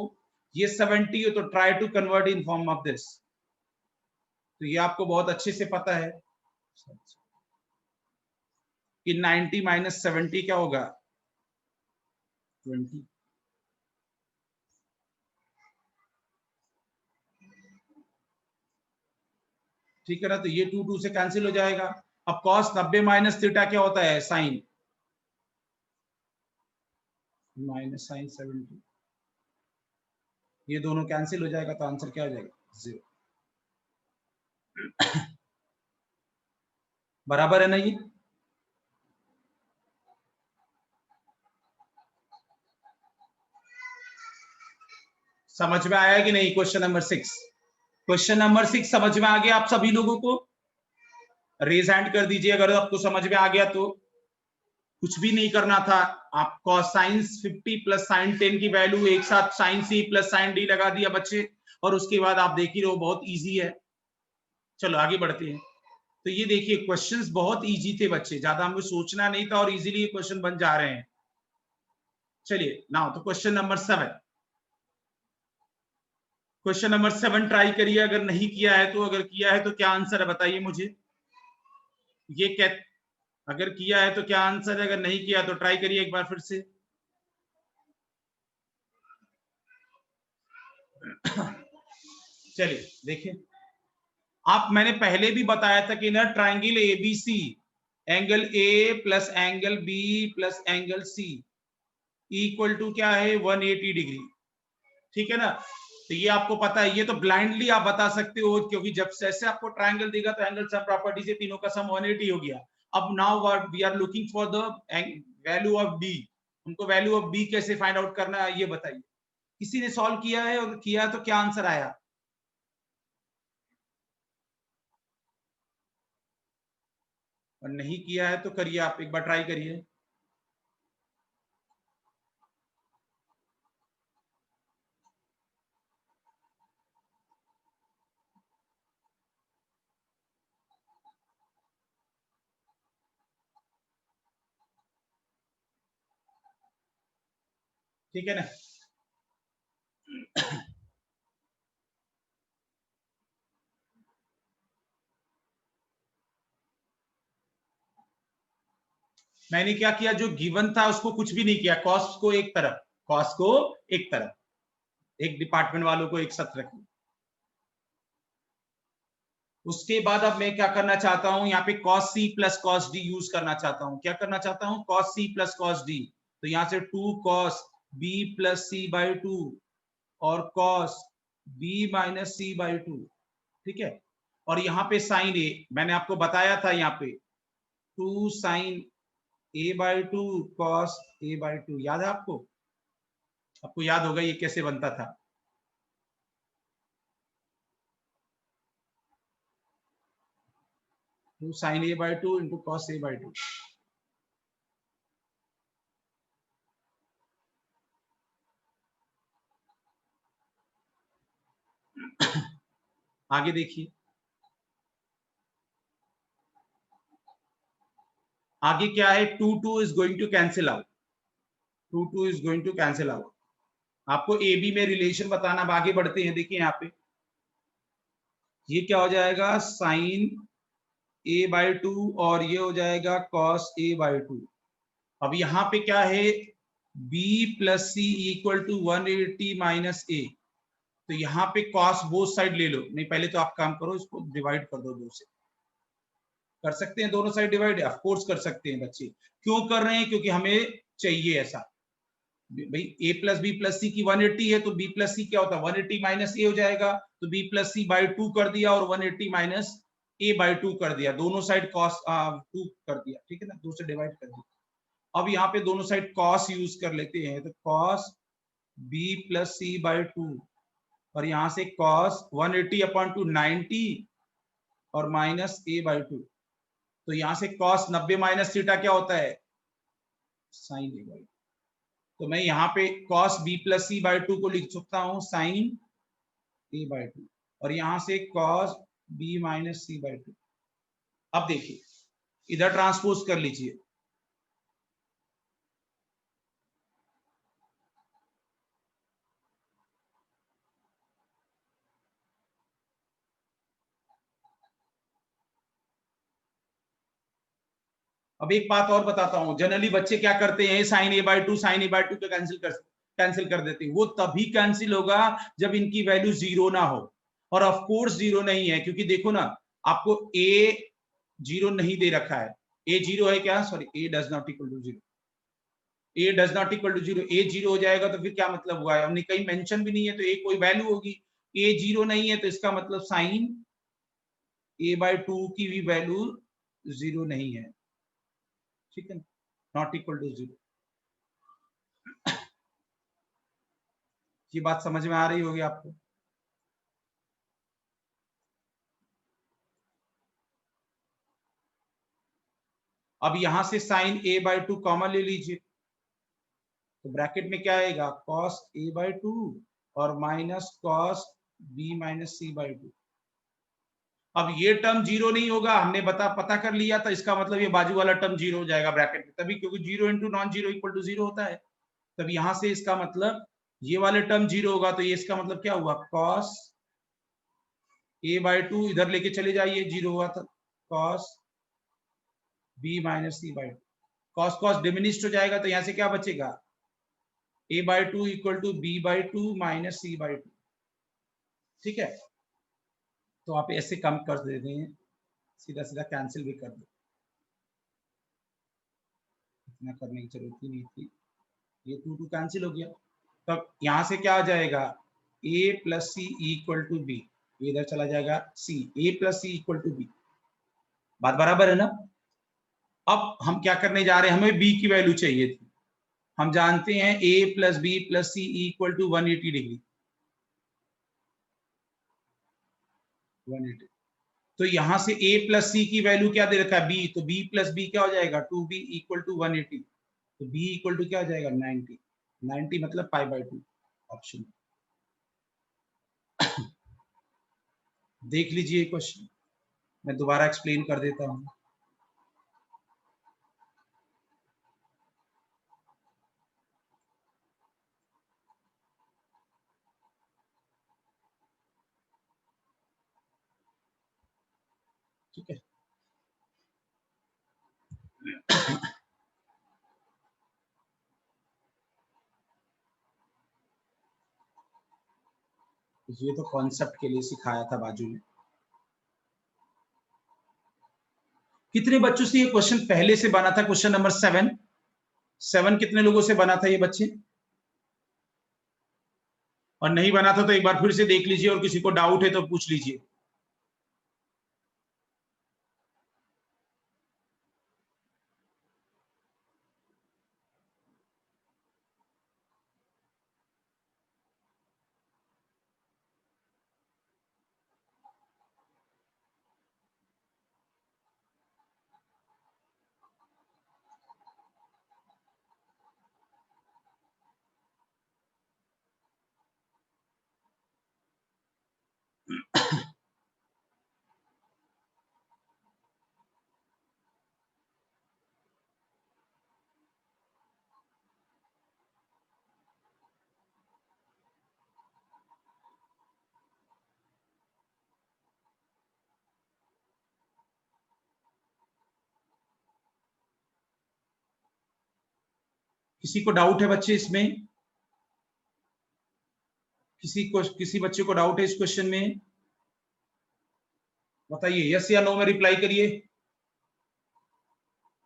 ये 70 हो तो try to convert in form of this, तो ये आपको बहुत अच्छे से पता है कि 90 माइनस 70 क्या होगा 20, ठीक है ना। तो ये 2 2 से कैंसिल हो जाएगा। अब कॉस 90 माइनस थीटा क्या होता है, साइन माइनस साइन 70, ये दोनों कैंसिल हो जाएगा, तो आंसर क्या हो जाएगा 0। बराबर है ना ये। समझ में आया कि नहीं क्वेश्चन नंबर 6? क्वेश्चन नंबर 6 समझ में आ गया आप सभी लोगों को? रेज हैंड कर दीजिए अगर आपको समझ में आ गया तो। कुछ भी नहीं करना था, आप कॉसाइन 50 प्लस साइन 10 की वैल्यू एक साथ sine C plus sine D लगा दिया बच्चे, और उसके बाद आप देख ही रहे हो बहुत इजी है। चलो आगे बढ़ते हैं। तो ये देखिए क्वेश्चंस बहुत इजी थे बच्चे, ज्यादा हमें सोचना नहीं था और इजीली ये क्वेश्चन बन जा रहे हैं। चलिए नाउ तो question number 7, question number 7 try करिए, अगर नहीं किया है तो, अगर किया है तो क्या आंसर है बताइए मुझे। ये क्या, अगर किया है तो क्या आंसर है, अगर नहीं किया तो ट्राई करिए एक बार फिर से। चलिए देखिए, आप मैंने पहले भी बताया था कि ना triangle ABC, angle A plus angle B plus angle C equal to क्या है 180 डिग्री, ठीक है ना। तो ये आपको पता है, ये तो ब्लाइंडली आप बता सकते हो, क्योंकि जब जैसे आपको ट्राइंगल देगा तो एंगल सम प्रॉपर्टी से तीनों का सम 180 हो गया। अब now what we are looking for the value of B, हमको वैल्यू ऑफ बी कैसे फाइंड आउट करना है ये बताइए। किसी ने सॉल्व किया है, और किया है तो क्या आंसर आया? और नहीं किया है तो करिए, आप एक बार ट्राई करिए। ठीक है ना। मैंने क्या किया, जो गिवन था उसको कुछ भी नहीं किया, कॉस्ट को एक तरफ, कॉस्ट को एक तरफ, एक डिपार्टमेंट वालों को एक साथ रखिए। उसके बाद अब मैं क्या करना चाहता हूं, यहाँ पे cos c plus cos d use करना चाहता हूं। क्या करना चाहता हूं, cos c plus cos d, तो यहां से 2 cos b plus c by 2 और cos b minus c by 2, ठीक है। और यहाँ पे साइन ए मैंने आपको बताया था, यहाँ पे 2 sine a by 2 cos a by 2, याद है आपको? आपको याद होगा ये कैसे बनता था। Two sine a by two into cos a by two. आगे देखिए, आगे क्या है, two two is going to cancel out, two two is going to cancel out. आपको ए बी में रिलेशन बताना। अब आगे बढ़ते हैं, देखिए यहाँ पे ये क्या हो जाएगा, साइन ए बाई टू और ये हो जाएगा कॉस ए बाई टू। अब यहाँ पे क्या है, b plus C equal to 180 minus A. तो यहाँ पे कॉस बोथ साइड ले लो। नहीं, पहले तो आप काम करो, इसको डिवाइड कर दो दो से। कर सकते हैं दोनों साइड डिवाइड, ऑफ कोर्स कर सकते हैं बच्चे। क्यों कर रहे हैं, क्योंकि हमें चाहिए ऐसा। भाई a plus B plus C की 180 है, तो b प्लस सी क्या होता है, 180 माइनस ए हो जाएगा। तो b plus c by two कर दिया और 180 माइनस ए बाई टू कर दिया, दोनों साइड कॉस टू कर दिया, ठीक है ना, दो से डिवाइड कर दिया। अब यहाँ पे दोनों साइड कॉस यूज कर लेते हैं, तो cos b plus c by two और यहाँ से कॉस 180 अपॉन टू 90 और माइनस ए बाई टू। तो यहाँ से कॉस 90 माइनस थीटा क्या होता है, साइन ए बाई। तो मैं यहाँ पे cos b plus c by two को लिख सकता हूँ साइन ए बाई टू और यहाँ से cos b minus C by two. अब देखिए इधर ट्रांसपोज कर लीजिए, अब एक बात और बताता हूं, जनरली बच्चे क्या करते हैं, sine a by two sine a by two cancel कर देते हैं। वो तभी कैंसिल होगा जब इनकी वैल्यू जीरो ना हो। और ऑफ कोर्स जीरो नहीं है, क्योंकि देखो ना, आपको ए जीरो नहीं दे रखा है। ए जीरो है क्या, sorry, a does not equal to zero, a does not equal to zero. A zero हो जाएगा तो फिर क्या मतलब हुआ है, हमने कहीं मेंशन भी नहीं है, तो ए कोई वैल्यू होगी। ए जीरो नहीं है तो इसका मतलब साइन ए बाई टू की भी वैल्यू जीरो नहीं है, ठीक है, नॉट इक्वल टू जीरो। ये बात समझ में आ रही होगी आपको। अब यहां से sine a by two common ले लीजिए, तो ब्रैकेट में क्या आएगा, कॉस ए बाई टू और minus cos B minus C by two. अब ये टर्म जीरो नहीं होगा, हमने पता कर लिया था, इसका मतलब ये बाजू वाला टर्म जीरो हो जाएगा ब्रैकेट में, तभी, क्योंकि zero into non zero equal to zero होता है। तब यहां से इसका मतलब ये वाले टर्म जीरो होगा, तो ये इसका मतलब क्या हुआ, कॉस ए बाई टू इधर लेके चले जाइए, जीरो हुआ था, cos B minus C by two. Cos cos diminished हो जाएगा, तो यहां से क्या बचेगा, A by two equal to B by two minus C by two, ठीक है। तो आप ऐसे कम कर देते हैं, सीधा सीधा कैंसिल भी कर दो, इतना करने की जरूरत ही नहीं थी। ये टू टू कैंसिल हो गया। तब यहां से क्या आ जाएगा, a plus C equal to b, इधर चला जाएगा c, a plus C equal to b. बात बराबर है ना। अब हम क्या करने जा रहे हैं, हमें b की वैल्यू चाहिए थी। हम जानते हैं a plus B plus C equal to 180 degree, 180। तो यहां से a प्लस सी की वैल्यू क्या दे रखा है, b, तो b प्लस बी क्या हो जाएगा, 2b इक्वल टू 180। तो b इक्वल टू क्या हो जाएगा, 90। 90 मतलब पाई बाई टू, ऑप्शन। देख लीजिए क्वेश्चन, मैं दोबारा एक्सप्लेन कर देता हूं। ठीक है, ये तो कॉन्सेप्ट के लिए सिखाया था बाजू में। कितने बच्चों से ये क्वेश्चन पहले से बना था, क्वेश्चन नंबर 7, 7 कितने लोगों से बना था ये बच्चे, और नहीं बना था तो एक बार फिर से देख लीजिए, और किसी को डाउट है तो पूछ लीजिए। किसी को डाउट है बच्चे इसमें? किसी बच्चे को डाउट है इस क्वेश्चन में? बताइए, यस या नो में रिप्लाई करिए।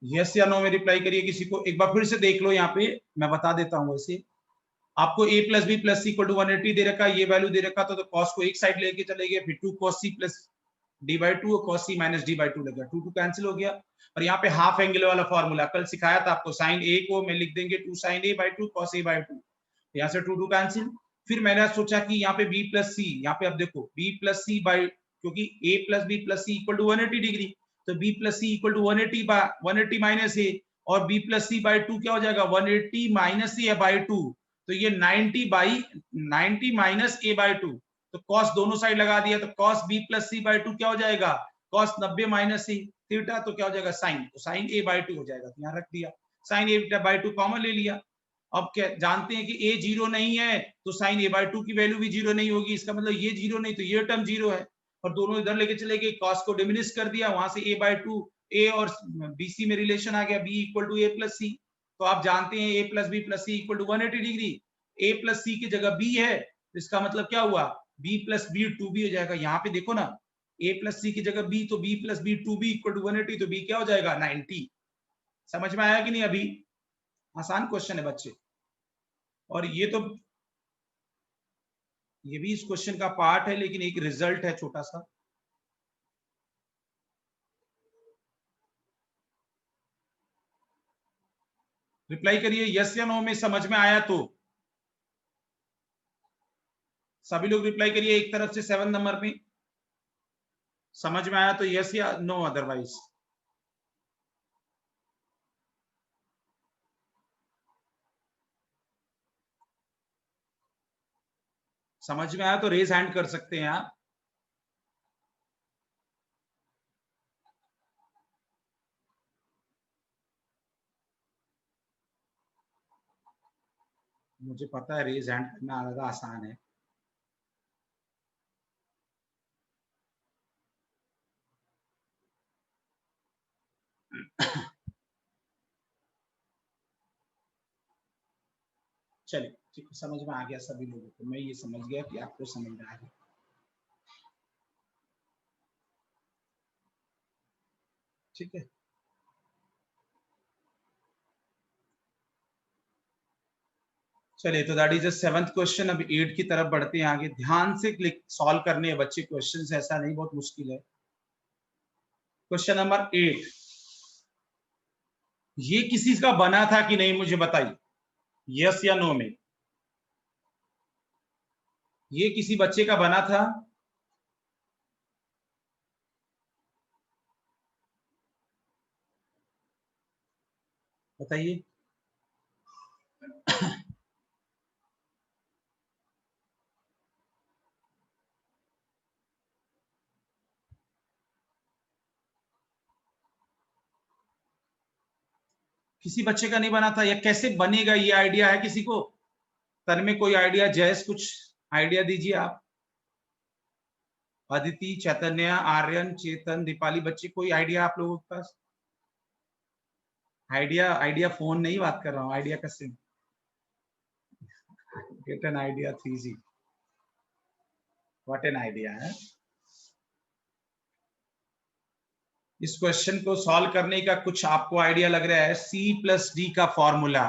यस या नो में रिप्लाई करिए किसी को। एक बार फिर से देख लो, यहाँ पे मैं बता देता हूँ। वैसे आपको a plus B plus C equal to 180 दे रखा है, ये वैल्यू दे रखा तो कॉस को एक साइड लेके चले गए, फिर 2 cos c plus D by two और cos c minus D by two लग गया, 2 कैंसिल हो गया। और यहाँ पे हाफ एंगल वाला फॉर्मूला कल सिखाया था आपको, साइन a को मैं लिख देंगे 2 sin a by 2 cos a by 2, यहाँ से 2 कैंसिल। फिर मैंने सोचा कि यहाँ पे b प्लस सी, यहाँ पे अब देखो b प्लस सी बाई, क्योंकि a plus B plus C equal to 180 degree, तो b plus C equal to 180 minus a, और b प्लस सी बाई 2 क्या हो जाएगा 180 माइनस a बाई 2, तो ये 90 माइनस a बाई 2, तो cos दोनों साइड लगा दिया, तो cos b plus c by 2 क्या हो जाएगा cos 90 माइनस c थीटा, तो क्या हो जाएगा sin, तो sin a बाई 2 हो जाएगा, तो यहाँ रख दिया, sin a बाई 2 कॉमन ले लिया। अब क्या जानते हैं कि a जीरो नहीं है तो sin a बाई 2 की वैल्यू भी जीरो नहीं होगी, इसका मतलब ये जीरो नहीं तो ये टर्म जीरो है, और दोनों इधर लेके चले गए, cos को डिमिनिश कर दिया, वहां से a बाई 2, a और bc में रिलेशन आ गया, b equal to a plus C, तो आप जानते हैं a plus B plus C equal to 180 degree, a plus C की जगह b है, तो इसका मतलब क्या हुआ b प्लस बी 2b हो जाएगा। यहाँ पे देखो ना, a प्लस सी की जगह b, तो b plus b 2b equal to 180, तो b क्या हो जाएगा 90। समझ में आया कि नहीं? अभी आसान क्वेश्चन है बच्चे, और ये भी इस क्वेश्चन का पार्ट है, लेकिन एक रिजल्ट है छोटा सा। रिप्लाई करिए यस या नो में समझ में आया तो, सभी लोग रिप्लाई करिए एक तरफ से 7 नंबर में, समझ में आया तो यस या नो, अदरवाइज समझ में आया तो रेज हैंड कर सकते हैं आप। मुझे पता है रेज हैंड करना ज्यादा आसान है। चलिए ठीक है, समझ में आ गया सभी लोगों को, मैं ये समझ गया कि आपको समझ में आ गया। ठीक है, चलिए तो that is the 7th question. अब 8 की तरफ बढ़ते हैं आगे, ध्यान से क्लिक सॉल्व करने हैं बच्चे, क्वेश्चन ऐसा नहीं बहुत मुश्किल है। क्वेश्चन नंबर 8, ये किसी का बना था कि नहीं मुझे बताइए, यस या नो में। ये किसी बच्चे का बना था? बताइए। किसी बच्चे का नहीं बना था, या कैसे बनेगा ये आइडिया है किसी को? तन में कोई आइडिया? जयस कुछ आइडिया दीजिए आप। अदिति, चैतन्य, आर्यन, चेतन, दीपाली, बच्चे कोई आइडिया आप लोगों के पास? आइडिया, आइडिया फोन नहीं बात कर रहा हूँ, आइडिया का SIM. Get an idea 3G, what an idea है। इस क्वेश्चन को सॉल्व करने का कुछ आपको आइडिया लग रहा है? C प्लस डी का फॉर्मूला।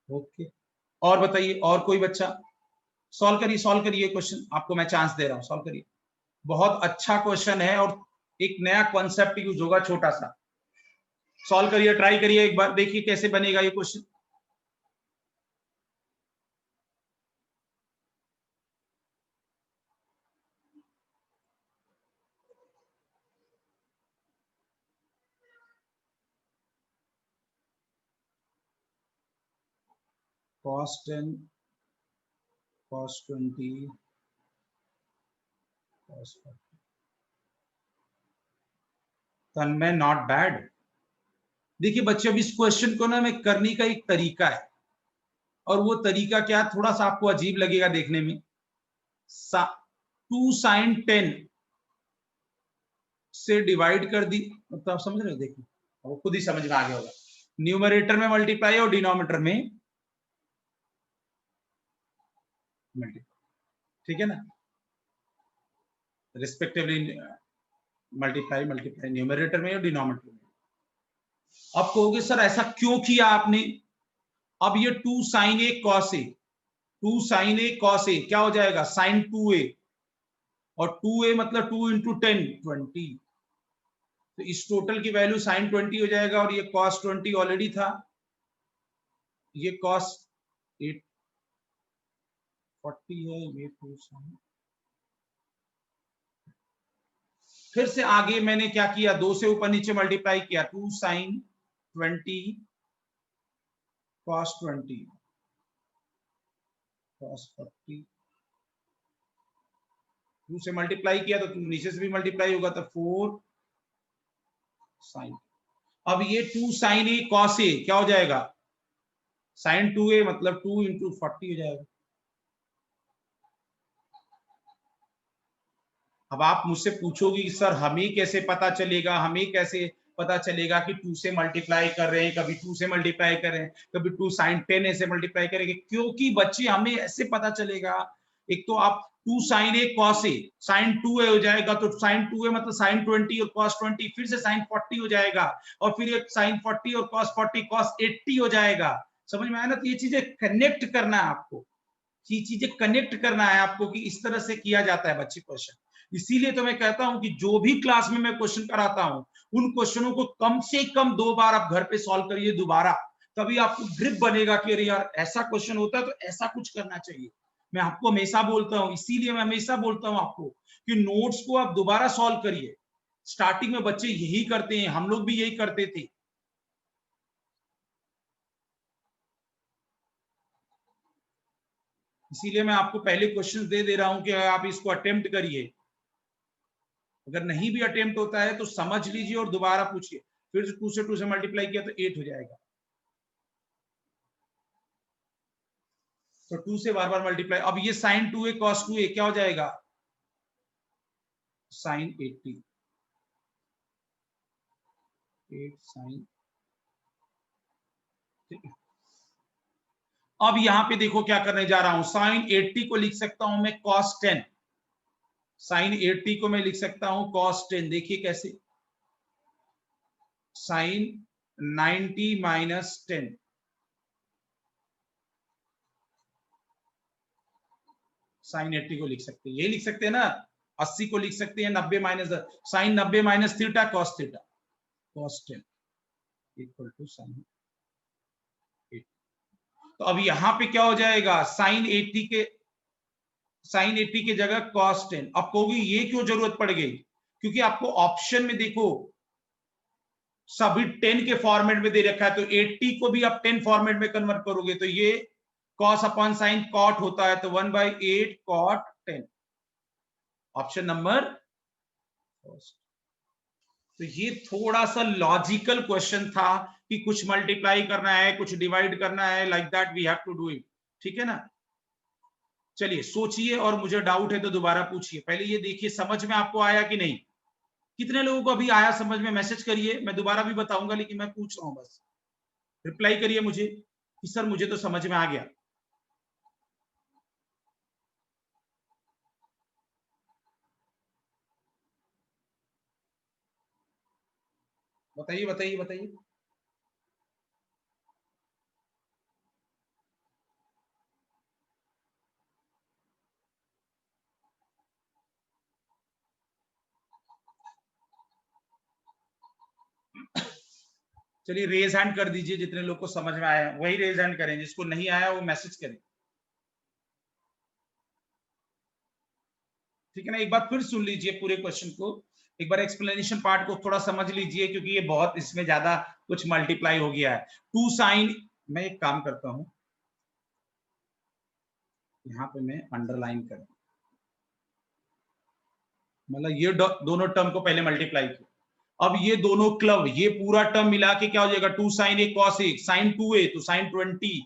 ओके, और बताइए, और कोई बच्चा? सॉल्व करिए क्वेश्चन, आपको मैं चांस दे रहा हूं, सॉल्व करिए। बहुत अच्छा क्वेश्चन है और एक नया कॉन्सेप्ट यूज होगा छोटा सा। सॉल्व करिए, ट्राई करिए एक बार, देखिए कैसे बनेगा ये question. cos 10, cos 20, cos 40, Tanmay not bad. देखिए बच्चे, अब इस क्वेश्चन को ना मैं करने का एक तरीका है, और वो तरीका क्या, थोड़ा सा आपको अजीब लगेगा देखने में। 2 sin 10 से डिवाइड कर दी, मतलब आप समझ रहे हो, देखिए वो खुद ही समझ में आ गया होगा। न्यूमरेटर में मल्टीप्लाई और डिनोमिनेटर में मल्टीप्लाई, ठीक है ना, रिस्पेक्टिवली मल्टीप्लाई मल्टीप्लाई न्यूमरेटर में और डिनोमिनेटर में। अब कहोगे सर ऐसा क्यों किया आपने? अब ये 2 sin a cos a, 2 sin a cos a क्या हो जाएगा sin 2a, और 2a मतलब 2 इंटू 10 20, तो इस टोटल की वैल्यू sin 20 हो जाएगा, और ये cos 20 ऑलरेडी था, ये cos 8 40 है, ये 2 sin। फिर से आगे मैंने क्या किया, 2 से ऊपर नीचे मल्टीप्लाई किया, 2 sin 20 cos 20 cos 40, 2 से मल्टीप्लाई किया तो नीचे से भी मल्टीप्लाई होगा, तो 4 sin। अब ये 2 sin a cos a क्या हो जाएगा sin 2a मतलब 2 इंटू 40 हो जाएगा। अब आप मुझसे पूछोगे कि सर हमें कैसे पता चलेगा, हमें कैसे पता चलेगा कि 2 से मल्टीप्लाई कर रहे हैं, कभी 2 से मल्टीप्लाई कर रहे हैं, कभी 2 sin 10 ऐसे मल्टीप्लाई करेंगे, क्योंकि बच्चे हमें ऐसे पता चलेगा, एक तो आप 2 sin a cos a sin 2a हो जाएगा, तो sin 2a मतलब sin 20 और cos 20, फिर से sin 40 हो जाएगा, और फिर एक sin 40 और cos 40 cos 80 हो जाएगा। समझ में आया ना? तो ये चीजें कनेक्ट करना है आपको, ये चीजें कनेक्ट करना है आपको कि इस तरह से किया जाता है बच्चे क्वेश्चन। इसीलिए तो मैं कहता हूं कि जो भी क्लास में मैं क्वेश्चन कराता हूं, उन क्वेश्चनों को कम से कम 2 बार आप घर पे सॉल्व करिए दोबारा, तभी आपको ग्रिप बनेगा कि अरे यार ऐसा क्वेश्चन होता है तो ऐसा कुछ करना चाहिए। मैं आपको हमेशा बोलता हूं, इसीलिए मैं हमेशा बोलता हूं आपको कि नोट्स को आप दोबारा सॉल्व करिए। स्टार्टिंग में बच्चे यही करते हैं, हम लोग भी यही करते थे। इसीलिए मैं आपको पहले क्वेश्चन दे रहा हूं कि आप इसको अटेम्प्ट करिए, अगर नहीं भी अटेम्प्ट होता है तो समझ लीजिए और दोबारा पूछिए। फिर 2 से मल्टीप्लाई किया तो 8 हो जाएगा, तो 2 से बार बार मल्टीप्लाई। अब ये sin 2a cos 2a क्या हो जाएगा sin 80, 8 sin। अब यहां पे देखो क्या करने जा रहा हूं, sin 80 को लिख सकता हूं मैं cos 10, sin 80 को मैं लिख सकता हूं cos 10। देखिए कैसे, sin 90 माइनस 10, sin 80 को लिख सकते हैं, यही लिख सकते हैं ना, 80 को लिख सकते हैं 90 minus sin 90 minus theta cos theta, cos 10 equal to sin 80। तो अब यहां पे क्या हो जाएगा, sin 80 के जगह cos 10। अब कहोगे ये क्यों जरूरत पड़ गई, क्योंकि आपको ऑप्शन में देखो सभी 10 के फॉर्मेट में दे रखा है, तो 80 को भी आप 10 फॉर्मेट में कन्वर्ट करोगे तो ये cos अपॉन साइन cot होता है, तो 1/8 cot 10, ऑप्शन नंबर फर्स्ट। तो ये थोड़ा सा लॉजिकल क्वेश्चन था कि कुछ मल्टीप्लाई करना है, कुछ डिवाइड करना है, like that we have to do it, ठीक है ना। चलिए सोचिए, और मुझे डाउट है तो दोबारा पूछिए। पहले ये देखिए समझ में आपको आया कि नहीं, कितने लोगों को अभी आया समझ में, मैसेज करिए, मैं दोबारा भी बताऊंगा लेकिन मैं पूछ रहा हूं, बस रिप्लाई करिए मुझे कि सर मुझे तो समझ में आ गया। बताइए बताइए बताइए। चलिए रेज हैंड कर दीजिए, जितने लोग को समझ में आया वही रेज हैंड करें, जिसको नहीं आया वो मैसेज करें, ठीक है ना। एक बार फिर सुन लीजिए पूरे क्वेश्चन को, एक बार एक्सप्लेनेशन पार्ट को थोड़ा समझ लीजिए, क्योंकि ये बहुत इसमें ज्यादा कुछ मल्टीप्लाई हो गया है। 2 sin, मैं एक काम करता हूं, यहाँ पे मैं अंडरलाइन कर, मतलब ये दोनों टर्म को पहले मल्टीप्लाई किया, अब ये दोनों क्लब, ये पूरा टर्म मिला के क्या हो जाएगा 2 sin a cos a sin 2a तो sin 20,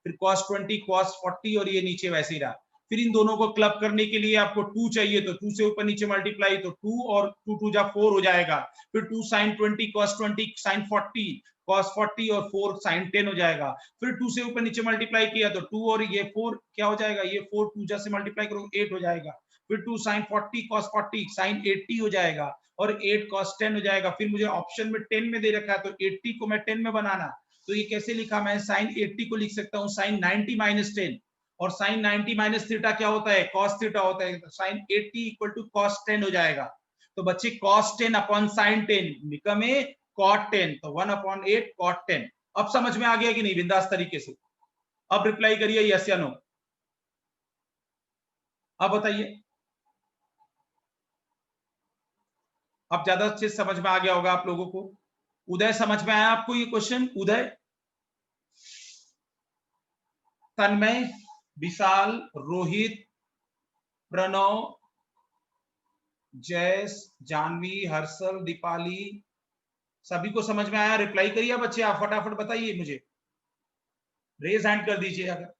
फिर cos 20 cos 40, और ये नीचे वैसे ही रहा, फिर इन दोनों को क्लब करने के लिए आपको 2 चाहिए, तो 2 से ऊपर नीचे मल्टीप्लाई, तो 2 और 2 2 जा 4 हो जाएगा। फिर 2 sin 20 cos 20 sin 40 cos 40 और 4 sin 10 हो जाएगा। फिर 2 से ऊपर नीचे मल्टीप्लाई किया तो 2 और ये 4 क्या हो जाएगा, ये 4 2 जा से मल्टीप्लाई करो 8 हो जाएगा। फिर 2 sin 40 cos 40 sin 80 हो जाएगा और 8 cos 10 हो जाएगा। फिर मुझे ऑप्शन में 10 में दे रखा है, तो 80 को मैं 10 में बनाना, तो ये कैसे लिखा, मैं sin 80 को लिख सकता हूँ sin 90 minus 10, और sin 90 माइनस थीटा क्या होता है, cos थीटा होता है, तो sin 80 इक्वल टू cos 10 हो जाएगा। तो बच्चे cos 10 upon sin 10 become a cot 10, तो 1/8 cot 10। अब समझ में आ गया कि नहीं बिंदास तरीके से? अब रिप्लाई करिए यस या नो। अब बताइए, अब ज्यादा अच्छे से समझ में आ गया होगा आप लोगों को। उदय समझ में आया आपको ये क्वेश्चन? उदय, तन्मय, विशाल, रोहित, प्रणव, जयस, जानवी, हर्षल, दीपाली, सभी को समझ में आया? रिप्लाई करिए बच्चे, आप फटाफट बताइए मुझे, रेज हैंड कर दीजिए अगर।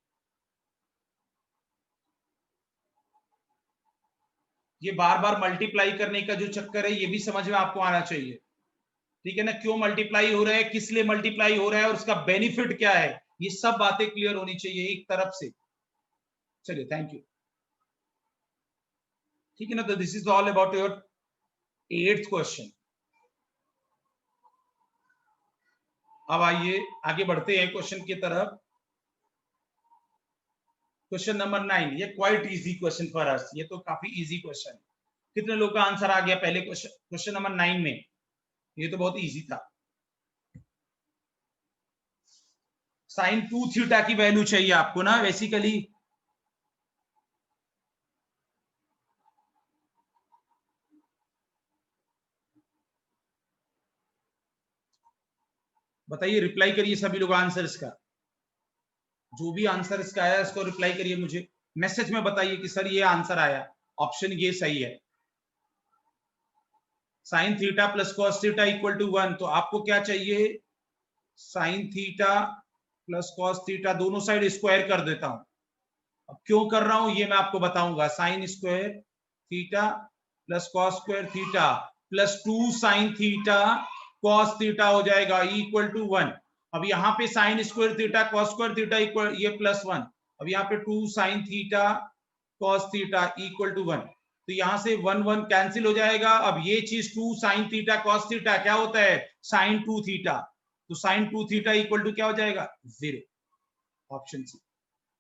ये बार बार मल्टीप्लाई करने का जो चक्कर है ये भी समझ में आपको आना चाहिए, ठीक है ना? क्यों मल्टीप्लाई हो रहा है, किस लिए मल्टीप्लाई हो रहा है और उसका बेनिफिट क्या है, ये सब बातें क्लियर होनी चाहिए एक तरफ से। चलिए, थैंक यू। ठीक है ना? तो this is all about your 8th question. अब आइए आगे बढ़ते हैं क्वेश्चन की तरफ। क्वेश्चन नंबर 9, ये quite easy question for us, ये तो काफी इजी क्वेश्चन। कितने लोग का आंसर आ गया पहले क्वेश्चन, क्वेश्चन नंबर 9 में? ये तो बहुत इजी था। साइन 2 थीटा की वैल्यू चाहिए आपको ना बेसिकली। बताइए, रिप्लाई करिए सभी लोग आंसर इसका, जो भी आंसर इसका आया इसको रिप्लाई करिए मुझे, मैसेज में बताइए कि सर ये आंसर आया, ऑप्शन ये सही है। Sine theta plus cos theta equal to 1, तो आपको क्या चाहिए, sine theta plus cos theta दोनों साइड स्क्वायर कर देता हूं। अब क्यों कर रहा हूं ये मैं आपको बताऊंगा। Sine square theta plus cos square theta plus 2 sine theta cos theta हो जाएगा इक्वल टू 1। अब यहाँ पे sine square theta cos square theta equal, ये +1। अब यहाँ पे 2 sine theta cos theta equal to 1, तो यहां से 1 1 कैंसिल हो जाएगा। अब ये चीज 2 साइन थीटा कॉस थीटा क्या होता है, साइन 2 थीटा, तो साइन 2 थीटा इक्वल टू क्या हो जाएगा, 0, ऑप्शन सी।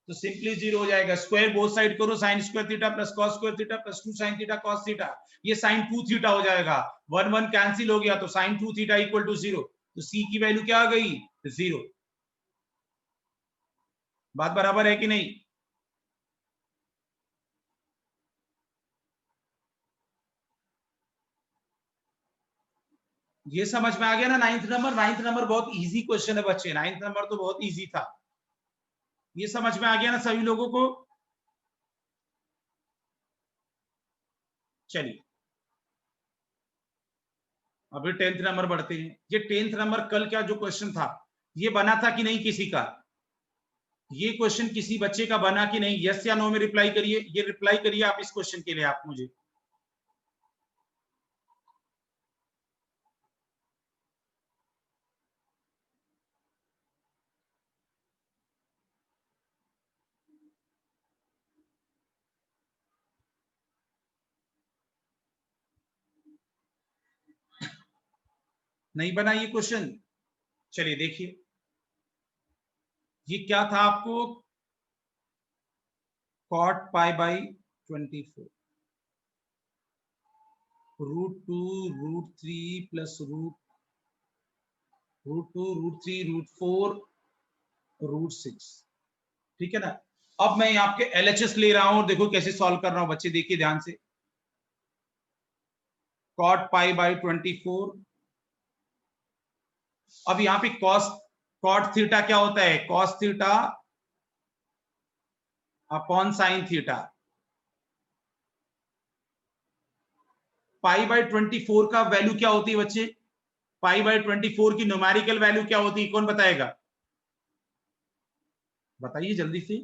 तो सिंपली 0 हो जाएगा। स्क्वायर बोथ साइड करो, sign square theta plus cos square theta plus 2 sine theta cos theta, ये साइन 2 थीटा हो जाएगा। 1 1 कैंसिल हो गया, तो साइन 2 थीटा इक्वल टू 0, तो सी की वैल्यू क्या आ गई, 0। बात बराबर है कि नहीं? ये समझ में आ गया ना? 9th नंबर, 9th नंबर बहुत इजी क्वेश्चन है बच्चे, 9th नंबर तो बहुत इजी था। ये समझ में आ गया ना सभी लोगों को? चलिए अभी 10th नंबर बढ़ते हैं। ये 10th नंबर कल क्या जो क्वेश्चन था ये बना था कि नहीं किसी का? ये क्वेश्चन किसी बच्चे का बना कि नहीं? यस या नो में रिप्लाई करिए, ये रिप्लाई करिए आप इस क्वेश्चन के लिए आप मुझे। नहीं बना ये क्वेश्चन? चलिए देखिए, ये क्या था आपको, cot पाई बाई 24 √2 √3 प्लस √2 √3 √4 √6, ठीक है ना? अब मैं यहाँ के LHS ले रहा हूं, देखो कैसे सॉल्व कर रहा हूं बच्चे, देखिए ध्यान से। cot पाई बाई 24, अब यहाँ पे cot थीटा क्या होता है, cos theta upon sine theta. Pi by 24 का वैल्यू क्या होती है बच्चे, पाई बाई 24 की न्यूमेरिकल वैल्यू क्या होती है, कौन बताएगा? बताइए जल्दी से।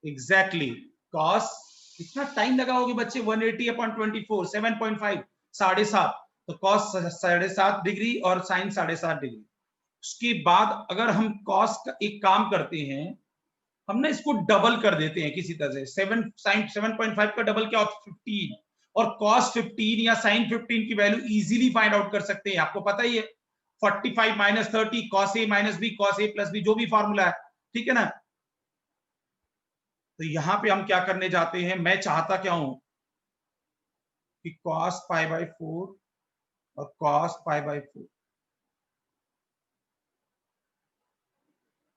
एग्जैक्टली कॉस कितना टाइम लगाओगे बच्चे 180 अपॉन 24 7.5 7.5 तो कॉस 7.5 डिग्री और साइन 7.5 डिग्री। उसके बाद अगर हम कॉस का एक काम करते हैं, हम ना इसको डबल कर देते हैं किसी तरह से 7 साइन 7.5 का डबल क्या होता है 15 और कॉस 15 या साइन 15 की वैल्यू इजीली फाइंड आउट कर सकते हैं। आपको पता ही है 45 minus 30 cos A minus B cos A plus B जो भी फॉर्मूला है, ठीक है ना। तो यहां पे हम क्या करने जाते हैं, मैं चाहता क्या हूं कि कॉस पाई बाय 4 और cos pi by 4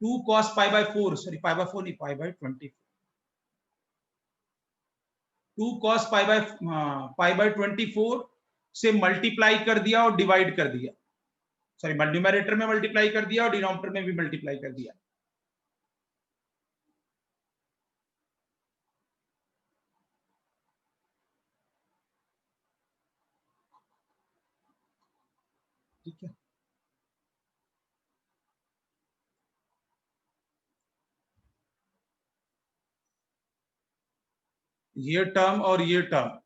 2 cos pi by 4 sorry pi by 4 नहीं pi by 24 2 cos pi by 24 से मल्टीप्लाई कर दिया और डिवाइड कर दिया, सॉरी न्यूमरेटर में मल्टीप्लाई कर दिया और डिनोमिनेटर में भी मल्टीप्लाई कर दिया। ठीक है, ये टर्म और ये टर्म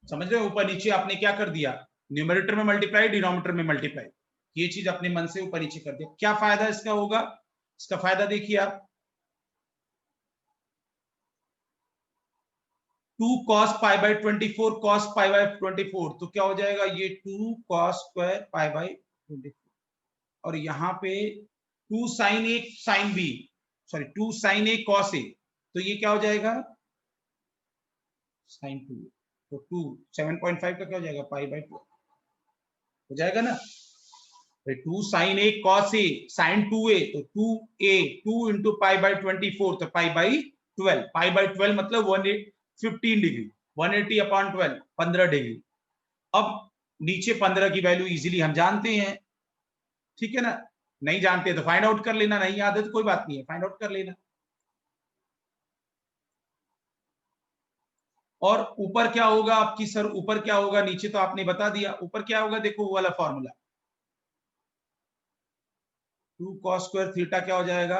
समझ रहे हो, ऊपर नीचे आपने क्या कर दिया, न्यूमरेटर में मल्टीप्लाई डिनोमिनेटर में मल्टीप्लाई, ये चीज अपने मन से ऊपर नीचे कर दिया। क्या फायदा इसका होगा, इसका फायदा देखिए आप 2 cos pi by 24 cos pi by 24 तो क्या हो जाएगा ये 2 cos स्क्वायर पाई बाय 24 और यहाँ पे 2 sine A sine B sorry 2 sine A cos A तो ये क्या हो जाएगा साइन 2 तो 2 7.5 का क्या हो जाएगा पाई बाय 2 हो जाएगा ना। 2 sine A cos A sign 2a तो 2a 2 इंटू पाई बाय 24 तो पाई बाय 12 पाई बाय 12 मतलब 15 डिग्री 180 अपॉन 12 15 डिग्री। अब नीचे 15 की वैल्यू इजीली हम जानते हैं, ठीक है ना, नहीं जानते तो फाइंड आउट कर लेना, नहीं याद है तो कोई बात नहीं है फाइंड आउट कर लेना। और ऊपर क्या होगा आपकी सर, ऊपर क्या होगा, नीचे तो आपने बता दिया, ऊपर क्या होगा देखो वो वाला फॉर्मूला 2 cos स्क्वायर थीटा क्या हो जाएगा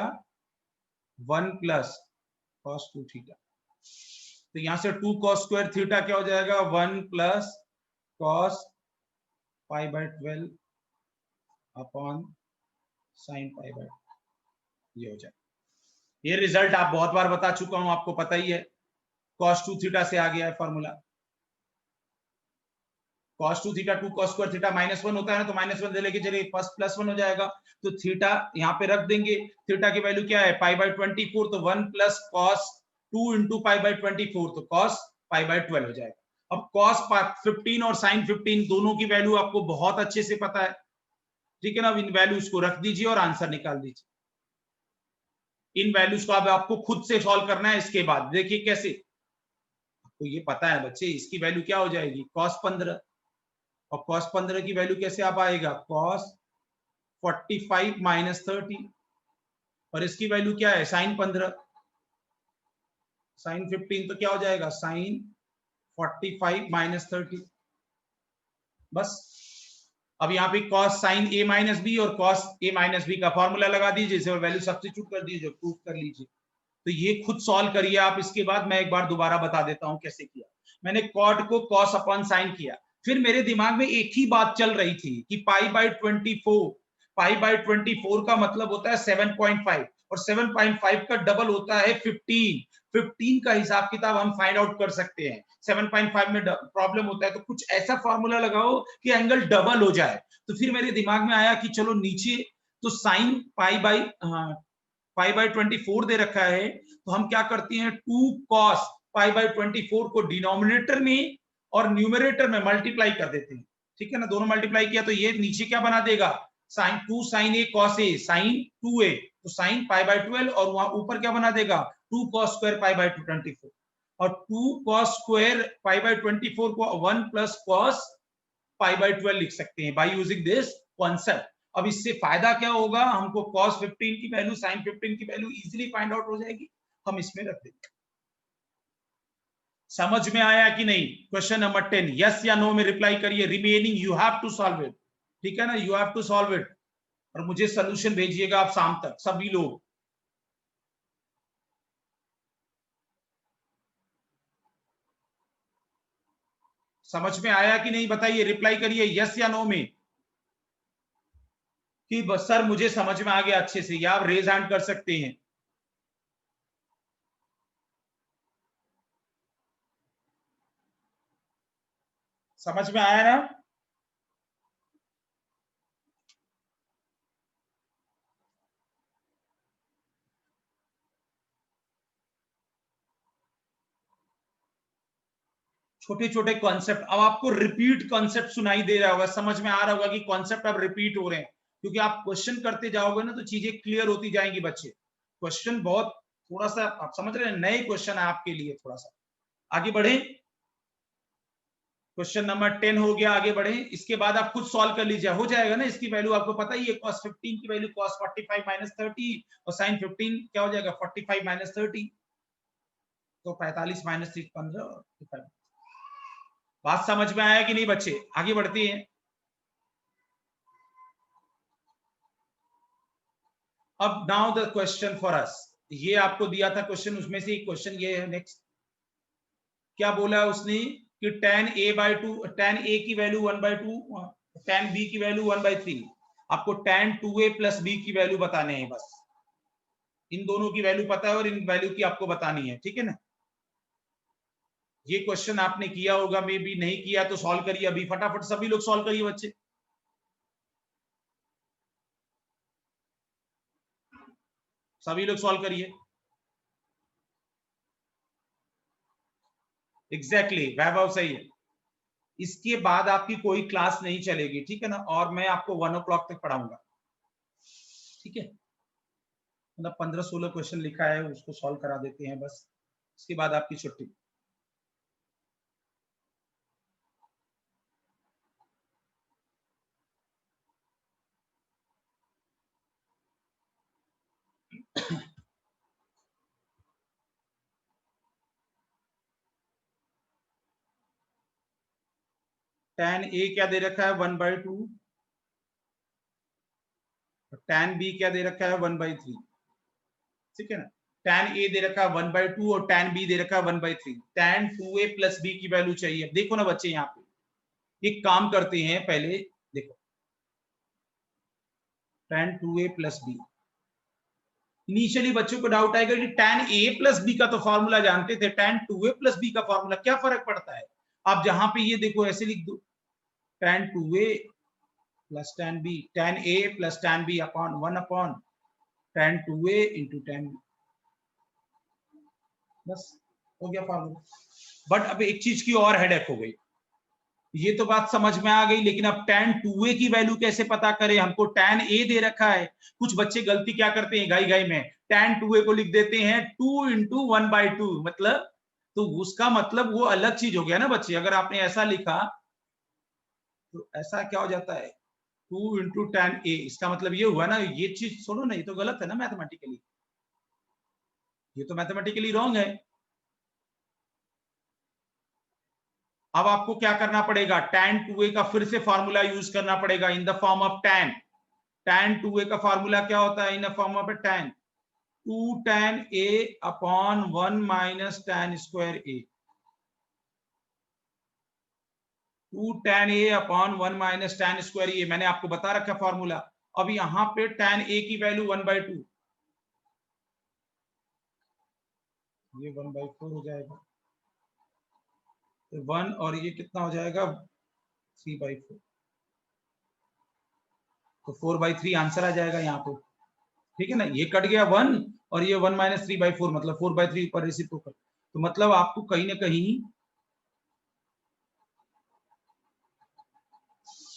1 प्लस cos 2 थीटा तो यहां से 2 cos स्क्वायर थीटा क्या हो जाएगा 1 plus cos pi by 12 upon sine pi by, ये हो जाएगा। ये रिजल्ट आप बहुत बार बता चुका हूं, आपको पता ही है cos 2 थीटा से आ गया है formula. cos 2 theta 2 cos square theta -1 होता है ना, तो -1 लेके चलिए +1 हो जाएगा तो थीटा यहाँ पे रख देंगे, थीटा की वैल्यू क्या है पाई बाय 24 तो 1 plus cos 2 into pi by 24 तो cos पाई बाय 12 हो जाएगा। अब cos 15 और sin 15 दोनों की वैल्यू आपको बहुत अच्छे से पता है, ठीक है ना। अब इन वैल्यूज को रख दीजिए और आंसर निकाल दीजिए। इन वैल्यूज को अब आपको खुद से सॉल्व करना है। इसके बाद देखिए कैसे, आपको ये पता है बच्चे इसकी वैल्यू क्या हो जाएगी cos 15 और cos 15 की वैल्यू कैसे आप आएगा cos 45 माइनस 30 और इसकी वैल्यू क्या है sin 15 sin 15 तो क्या हो जाएगा sin 45 माइनस 30 बस। अब यहाँ पे cos sin a minus b और cos a माइनस बी का फॉर्मूला लगा दीजिए और वैल्यू सब्स्टिट्यूट कर दीजिए, प्रूफ कर लीजिए। तो ये खुद सॉल्व करिए आप। इसके बाद मैं एक बार दोबारा बता देता हूं कैसे किया। मैंने कॉट को cos अपॉन साइन किया, फिर मेरे दिमाग में एक ही बात चल रही थी कि पाई बाय 24 का मतलब होता है 7.5 और 7.5 का डबल होता है 15 का हिसाब किताब हम फाइंड आउट कर सकते हैं। 7.5 में प्रॉब्लम होता है तो कुछ ऐसा फॉर्मूला लगाओ कि एंगल डबल हो जाए। तो फिर मेरे दिमाग में आया कि चलो नीचे तो साइन पाई बाय 24 दे रखा है तो हम क्या करते हैं 2 cos पाई बाय 24 को डिनोमिनेटर में और न्यूमरेटर में मल्टीप्लाई कर देते हैं, ठीक है ना। दोनों मल्टीप्लाई किया तो ये नीचे क्या बना देगा साइन 2 साइन ए cos ए साइन 2a तो साइन पाई बाय 12 और वहां ऊपर क्या बना देगा 2 cos स्क्वायर पाई बाय 24 और 2 cos स्क्वायर पाई बाय 24 को 1 प्लस cos पाई बाय 12 लिख सकते हैं बाय यूजिंग दिस कॉन्सेप्ट। अब इससे फायदा क्या होगा, हमको cos 15 की वैल्यू sin 15 की वैल्यू इजीली फाइंड आउट हो जाएगी, हम इसमें रख देंगे। समझ में आया कि नहीं। क्वेश्चन नंबर 10 यस या नो में रिप्लाई करिए, remaining you have to solve it, ठीक है ना, you have to solve it और मुझे सोल्यूशन भेजिएगा आप शाम तक सभी लोग। समझ में आया कि नहीं बताइए, रिप्लाई करिए यस या नो में कि बस सर मुझे समझ में आ गया अच्छे से, या आप रेज हैंड कर सकते हैं। समझ में आया ना? छोटे छोटे कॉन्सेप्ट, अब आपको रिपीट कॉन्सेप्ट सुनाई दे रहा होगा, समझ में आ रहा होगा कि कॉन्सेप्ट अब रिपीट हो रहे हैं, क्योंकि आप क्वेश्चन करते जाओगे ना तो चीजें क्लियर होती जाएंगी बच्चे। क्वेश्चन बहुत थोड़ा सा आप समझ रहे हैं, नए क्वेश्चन है आपके लिए, थोड़ा सा आगे बढ़े। क्वेश्चन नंबर 10 हो गया, आगे बढ़े। इसके बाद आप खुद सॉल्व कर लीजिए, हो जाएगा ना। इसकी वैल्यू आपको पता ही है, cos 15 की वैल्यू cos 45 माइनस 30 और sin 15 क्या हो जाएगा 45 माइनस 30, तो 45 माइनस 15। बात समझ में आया कि नहीं बच्चे? आगे बढ़ते हैं। अब now the question for us, ये आपको दिया था क्वेश्चन, उसमें से एक क्वेश्चन ये है। नेक्स्ट क्या बोला उसने कि tan a की वैल्यू 1/2, tan b की वैल्यू 1/3। आपको tan 2a प्लस b की वैल्यू बताने हैं, बस इन दोनों की वैल्यू पता है और इन वैल्यू की आपको बतानी है, ठीक है ना। ये क्वेश्चन आपने किया होगा, मे भी नहीं किया तो सॉल्व करिए अभी फटाफट, सभी लोग सॉल्व करिए बच्चे, सभी लोग सॉल्व करिए। एग्जैक्टली वैभव सही है। इसके बाद आपकी कोई क्लास नहीं चलेगी, ठीक है ना, और मैं आपको 1 o'clock तक पढ़ाऊंगा, ठीक है। मतलब 15-16 क्वेश्चन लिखा है, उसको सॉल्व करा देते हैं बस, इसके बाद आपकी छुट्टी। tan a क्या दे रखा है 1/2, tan b क्या दे रखा है 1/3, ठीक है ना। tan a दे रखा है 1/2 और tan b दे रखा है 1/3। tan 2a प्लस b की वैल्यू चाहिए। देखो ना बच्चे, यहाँ पे एक काम करते हैं पहले, देखो tan 2a plus b, initially बच्चों को डाउट आएगा कि tan a प्लस b का तो फॉर्मूला जानते थे, tan 2a प्लस b का फॉर्मूला क्या फर्क पड़ता है। आप जहां पे ये देखो ऐसे लिख दो, tan 2a plus tan b, tan a plus tan b upon 1 upon tan 2a into tan b, बस हो गया फॉर्मूला। बट अब एक चीज की और हेडेक हो गई, ये तो बात समझ में आ गई, लेकिन अब tan 2a की वैल्यू कैसे पता करें, हमको tan a दे रखा है। कुछ बच्चे गलती क्या करते हैं गाई गाई में, tan 2a को लिख देते हैं 2 इंटू 1/2, मतलब तो उसका मतलब वो अलग चीज हो गया ना बच्चे। अगर आपने ऐसा लिखा तो ऐसा क्या हो जाता है 2 इंटू tan a, इसका मतलब ये हुआ ना, ये चीज छोड़ो ना, ये तो गलत है ना मैथमेटिकली, ये तो मैथमेटिकली रॉन्ग है। अब आपको क्या करना पड़ेगा, tan 2a का फिर से फॉर्मूला यूज करना पड़ेगा इन the form of tan 2a का फॉर्मूला क्या होता है इन the form of tan 2 tan a upon 1 minus tan square a, 2 tan a upon 1 minus tan square a मैंने आपको बता रखा फॉर्मूला। अब यहां पे tan a की वैल्यू 1/2, ये 1/4 हो जाएगा, तो 1 और ये कितना हो जाएगा 3/4, तो 4/3 आंसर आ जाएगा यहाँ पे, ठीक है ना। ये कट गया 1 और ये 1 माइनस 3/4, मतलब 4/3 पर रेसिप्रोकल, तो मतलब आपको कहीं ना कहीं,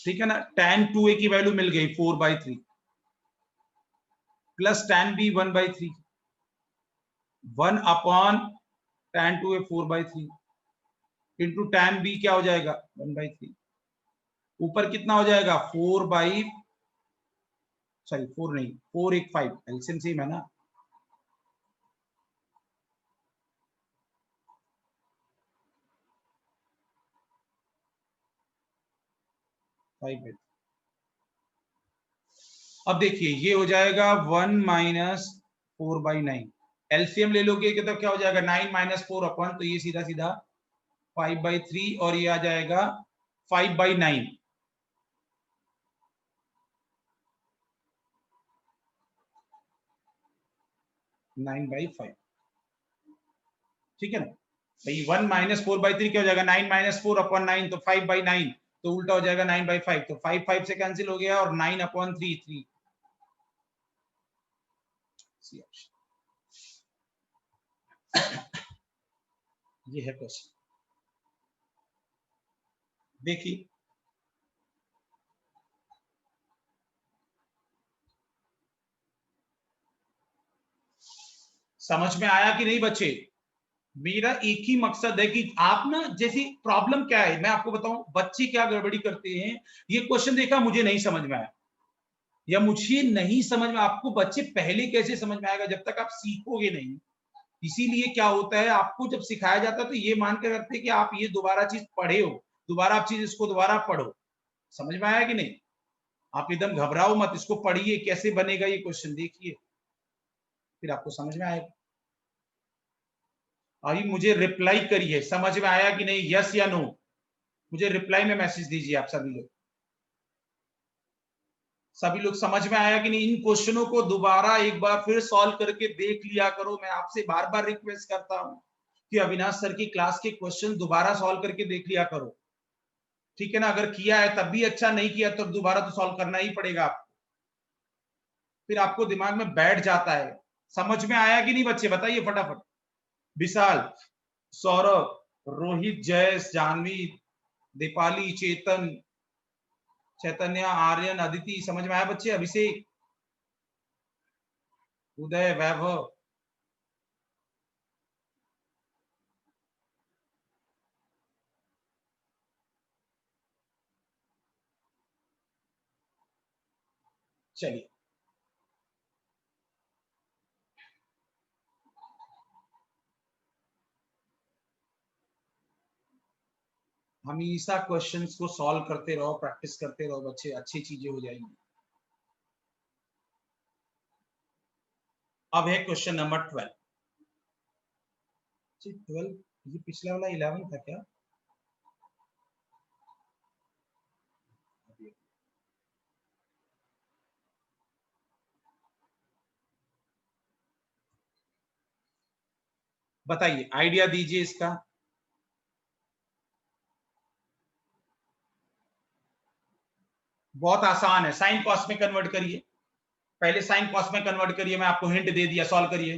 ठीक है ना, tan 2a की वैल्यू मिल गई 4/3 plus tan b 1/3, 1 upon tan 2a 4/3 into tan b क्या हो जाएगा 1/3, ऊपर कितना हो जाएगा 4 नहीं 4 1 5, एलसीएम सेम है ना, 5। अब देखिए ये हो जाएगा 1 माइनस 4/9, एलसीएम ले लोगे कि तो क्या हो जाएगा 9 माइनस 4 अपन, तो ये सीधा सीधा 5/3 और ये आ जाएगा 5/9। 9/5, ठीक है ना भाई। 1 - 4/3 क्या हो जाएगा? 9 - 4/9, तो 5/9, तो उल्टा हो जाएगा 9/5, तो 5 5 से कैंसिल हो गया और 9/3 3। ये है क्वेश्चन, देखिए समझ में आया कि नहीं बच्चे? मेरा एक ही मकसद है कि आप ना, जैसे प्रॉब्लम क्या है मैं आपको बताऊं, बच्चे क्या गड़बड़ी करते हैं। ये क्वेश्चन देखा, मुझे नहीं समझ में आया, या मुझे नहीं समझ में, आपको बच्चे पहले कैसे समझ में आएगा जब तक आप सीखोगे नहीं। इसीलिए क्या होता है, आपको जब सिखाया जाता है तो ये मान के रखते हैं कि आप ये दोबारा चीज पढ़े हो, दोबारा आप चीज इसको दोबारा पढ़ो। समझ में आया कि नहीं? आप एकदम घबराओ मत, इसको पढ़िए कैसे बनेगा ये क्वेश्चन, देखिए फिर आपको समझ में आएगा। अभी मुझे रिप्लाई करिए, समझ में आया कि नहीं, यस या नो। मुझे रिप्लाई में मैसेज दीजिए आप सभी लोग। सभी लोग समझ में आया कि नहीं? इन क्वेश्चनों को दोबारा एक बार फिर सॉल्व करके देख लिया करो। मैं आपसे बार बार रिक्वेस्ट करता हूं कि अविनाश सर की क्लास के क्वेश्चन दोबारा सॉल्व करके देख लिया करो, ठीक है ना? अगर किया है तब भी अच्छा, नहीं किया तो दोबारा तो सॉल्व करना ही पड़ेगा आपको, फिर आपको दिमाग में बैठ जाता है। समझ में आया कि नहीं बच्चे? बताइए फटाफट। विशाल, सौरभ, रोहित, जयेश, जानवी, दीपाली, चेतन, चैतन्य, आर्यन, अदिति, समझ में आया बच्चे? अभिषेक, उदय, वैभव, चलिए हमेशा क्वेश्चंस को सॉल्व करते रहो, प्रैक्टिस करते रहो बच्चे, अच्छी चीजें हो जाएंगी। अब है क्वेश्चन नंबर 12। 12, ये पिछला वाला 11 था क्या? बताइए, आइडिया दीजिए इसका। बहुत आसान है, साइन कॉस में कन्वर्ट करिए। पहले साइन कॉस में कन्वर्ट करिए, मैं आपको हिंट दे दिया, सॉल्व करिए।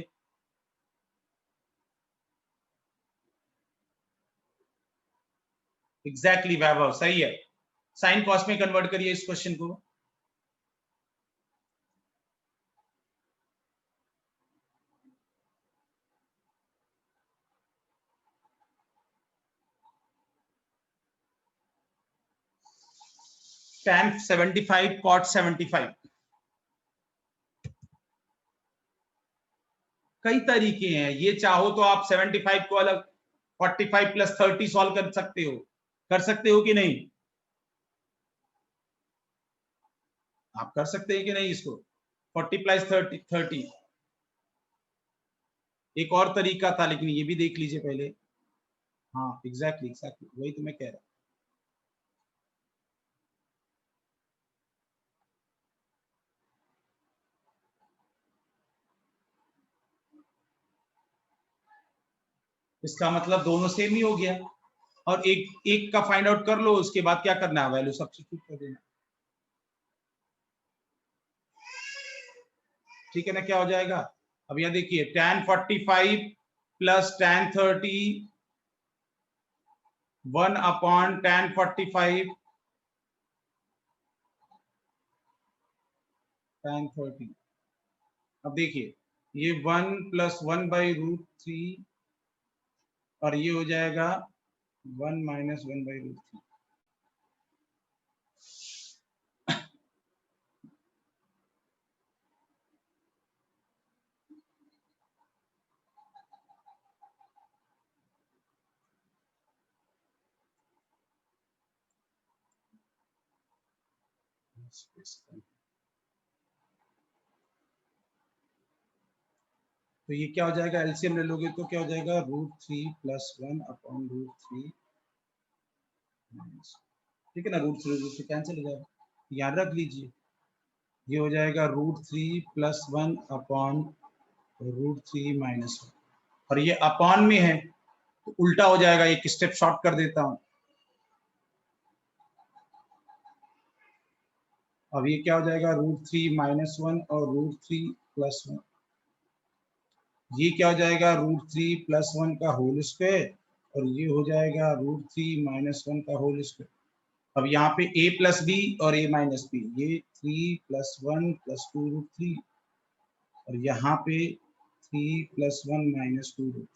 एग्जैक्टली वैभव, सही है। साइन कॉस में कन्वर्ट करिए इस क्वेश्चन को। tan 75 cot 75। कई तरीके हैं, ये चाहो तो आप 75 को अलग 45 + 30 सॉल्व कर सकते हो, कि नहीं? आप कर सकते हैं कि नहीं इसको? 40 + 30। एक और तरीका था, लेकिन ये भी देख लीजिए पहले। हाँ एग्जैक्टली वही तो मैं कह रहा हूँ। इसका मतलब दोनों सेम ही हो गया, और एक एक का फाइंड आउट कर लो, उसके बाद क्या करना है, वैल्यू सब्स्टिट्यूट कर देना, ठीक है ना? क्या हो जाएगा? अब यह देखिए, tan 45 + tan 30, 1/tan 45 tan 30। अब देखिए, ये 1 + 1/√3, और ये हो जाएगा 1 - 1/√3। तो ये क्या हो जाएगा, एलसीएम ले लोगे तो क्या हो जाएगा, √3 + 1/√3 ठीक है ना, रूट थ्री कैंसिल हो जाएगा, याद रख लीजिए। ये हो जाएगा √3 + 1 अपॉन √3 - 1, और ये अपॉन में है तो उल्टा हो जाएगा, एक स्टेप शॉर्ट कर देता हूं। अब ये क्या हो जाएगा, √3 - 1 और √3 + 1, ये क्या हो जाएगा, √3 + 1 का होल स्क्वायर, और ये हो जाएगा √3 - 1 का होल स्क्वायर। अब यहाँ पे a + b और a - b, ये 3 + 1 + 2√3, और यहाँ पे 3 + 1 - 2√3,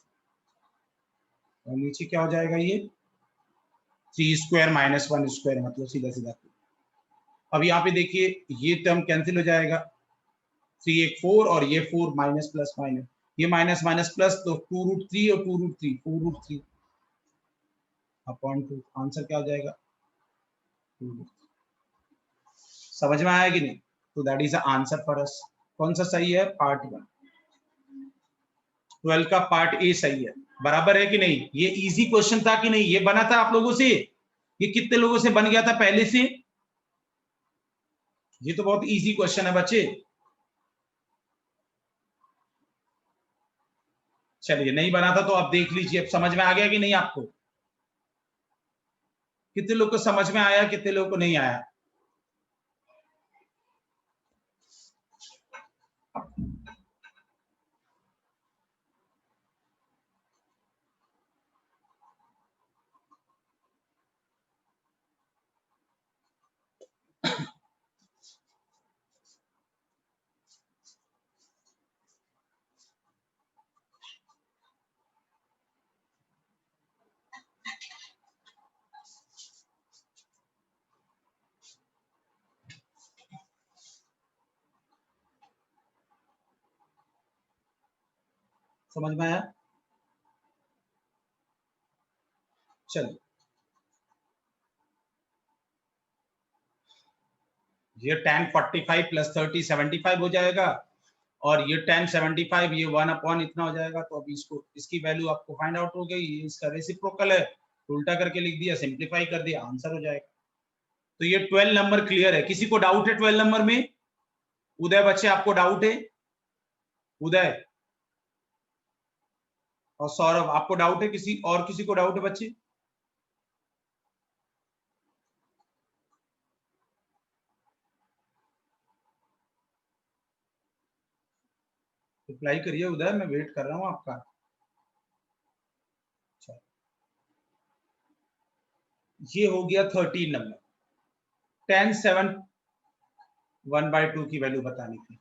और नीचे क्या हो जाएगा, ये 3² - 1² मतलब सीधा सीधा। अब यहाँ पे देखिए ये टर्म कैंसिल हो जाएगा, 3 एक 4 और ये 4 माइनस प्लस माइनस, ये माइनस माइनस प्लस, तो 2√3 और 2√3 4√3 अपॉन 2, आंसर क्या हो जाएगा 2√3। समझ में आया कि नहीं? तो that is the answer for us. कौन सा सही है, पार्ट 1। 12 का पार्ट ए सही है, बराबर है कि नहीं? ये इजी क्वेश्चन था कि नहीं? ये बना था आप लोगों से? ये कितने लोगों से बन गया था पहले से? ये तो बहुत इजी क्वेश्चन है बच्चे। चलिए, नहीं बना था तो आप देख लीजिए, अब समझ में आ गया कि नहीं आपको? कितने लोग को समझ में आया, कितने लोग को नहीं आया? समझ में आया? चलिए, ये tan 45 + 30 75 हो जाएगा, और ये tan 75 ये 1 अपॉन इतना हो जाएगा। तो अभी इसको, इसकी वैल्यू आपको फाइंड आउट हो गई, ये इसका रेसिप्रोकल है, उल्टा करके लिख दिया, सिंप्लीफाई कर दिया, आंसर हो जाएगा। तो ये 12 नंबर क्लियर है। किसी को डाउट है 12 नंबर में? उदय बच्चे, आपको डाउट है? उदय और सौरभ, आपको डाउट है? किसी और, किसी को डाउट है बच्चे? रिप्लाई करिए उदय, मैं वेट कर रहा हूं आपका। अच्छा, ये हो गया 13 नंबर। tan 7 1/2 की वैल्यू बतानी थी।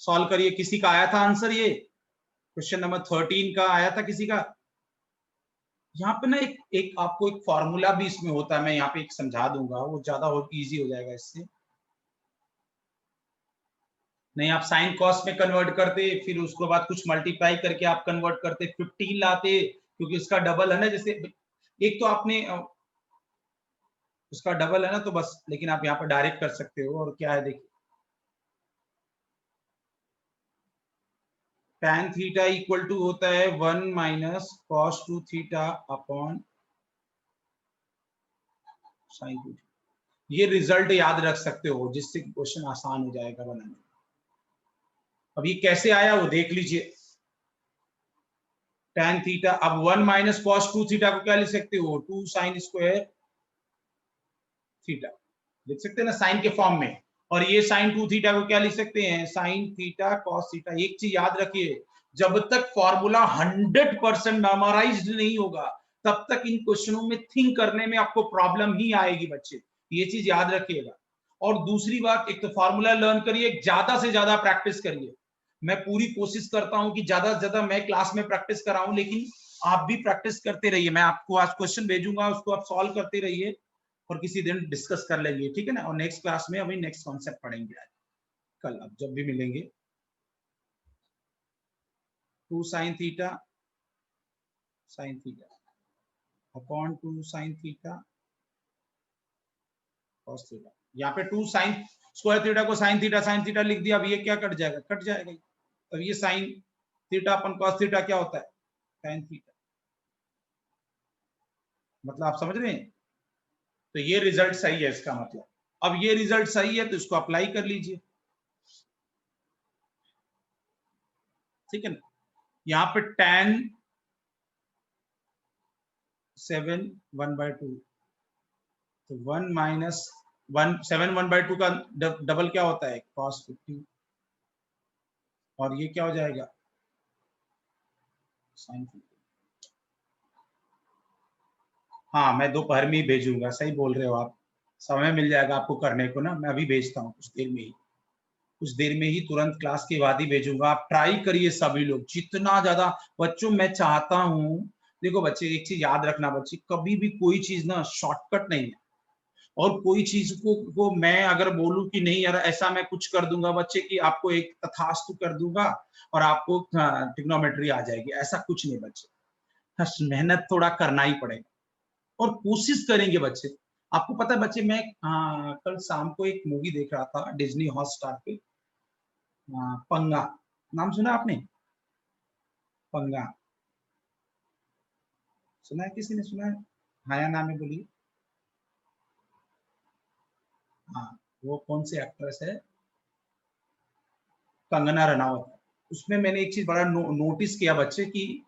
सॉल्व करिए। किसी का आया था आंसर? ये क्वेश्चन नंबर 13 का आया था किसी का? यहाँ पे ना एक एक आपको एक फॉर्मूला भी इसमें होता है, मैं यहाँ पे एक समझा दूंगा, वो ज्यादा इजी हो जाएगा इससे। नहीं, आप साइन कॉस में कन्वर्ट करते, फिर उसके बाद कुछ मल्टीप्लाई करके आप कन्वर्ट करते, 15 लाते, क्योंकि इसका डबल है ना, जैसे एक तो आपने उसका डबल है ना, तो बस, लेकिन आप यहाँ पर डायरेक्ट कर सकते हो। और क्या है देखिए, tan थीटा इक्वल टू होता है 1 - cos 2 थीटा अपॉन साइन 2। ये रिजल्ट याद रख सकते हो, जिससे क्वेश्चन आसान हो जाएगा बनाने। अब ये कैसे आया वो देख लीजिए। tan थीटा, अब 1 - cos 2 थीटा को क्या लिख सकते हो, 2 sin स्क्वायर थीटा लिख सकते हैं ना, साइन के फॉर्म में। और ये sin 2 थीटा को क्या लिख सकते हैं, sin थीटा cos थीटा। एक चीज याद रखिए, जब तक फॉर्मूला 100% मेमोराइज्ड नहीं होगा, तब तक इन क्वेश्चनों में थिंक करने में आपको प्रॉब्लम ही आएगी बच्चे, ये चीज याद रखिएगा। और दूसरी बात, एक तो फॉर्मूला लर्न करिए, ज्यादा से ज्यादा प्रैक्टिस करिए। मैं पूरी कोशिश करता हूं कि ज्यादा से ज्यादा मैं क्लास में प्रैक्टिस कराऊं, लेकिन आप भी प्रैक्टिस करते रहिए। मैं आपको आज क्वेश्चन भेजूंगा, उसको आप सॉल्व करते रहिए, और किसी दिन डिस्कस कर लेंगे, ठीक है ना। और नेक्स्ट क्लास में अभी नेक्स्ट कॉन्सेप्ट पढ़ेंगे आज, कल अब जब भी मिलेंगे। 2 sine theta upon 2 sine theta cos theta. यहाँ पे 2 साइन स्क्वायर थीटा को साइन थीटा लिख दिया। अब ये क्या कट जाएगा? कट जाएगा। अब ये साइन थीटा अपन कॉस थीटा क्या होता है? Sine theta. मतलब आप समझ रहे हैं? तो ये रिजल्ट सही है इसका मतलब। अब ये रिजल्ट सही है तो इसको अप्लाई कर लीजिए, ठीक है ना। यहाँ पे tan 7 1/2, तो 1 माइनस 7 1/2 का डबल क्या होता है? cos 50, और ये क्या हो जाएगा? sin 50। हाँ, मैं दोपहर में ही भेजूंगा, सही बोल रहे हो आप, समय मिल जाएगा आपको करने को ना। मैं अभी भेजता हूँ कुछ देर में ही तुरंत क्लास के बाद ही भेजूंगा। आप ट्राई करिए सभी लोग, जितना ज्यादा बच्चों, मैं चाहता हूँ। देखो बच्चे, एक चीज याद रखना बच्चे, कभी भी कोई चीज ना शॉर्टकट नहीं है। और कोई चीज को मैं अगर बोलूं कि नहीं यार ऐसा मैं कुछ कर दूंगा बच्चे कि आपको एक तथास्तु कर दूंगा और आपको ट्रिग्नोमेट्री आ जाएगी, ऐसा कुछ नहीं बच्चे। मेहनत थोड़ा करना ही पड़ेगा और कोशिश करेंगे बच्चे। आपको पता है बच्चे, मैं कल शाम को एक मूवी देख रहा था डिज्नी हॉटस्टार पे, पंगा। नाम सुना आपने? पंगा सुना है? किसी ने सुना है? हाँ या नाम है बोलिए। हाँ, वो कौन सी एक्ट्रेस है? कंगना रनावत। उसमें मैंने एक चीज बड़ा नोटिस किया बच्चे की,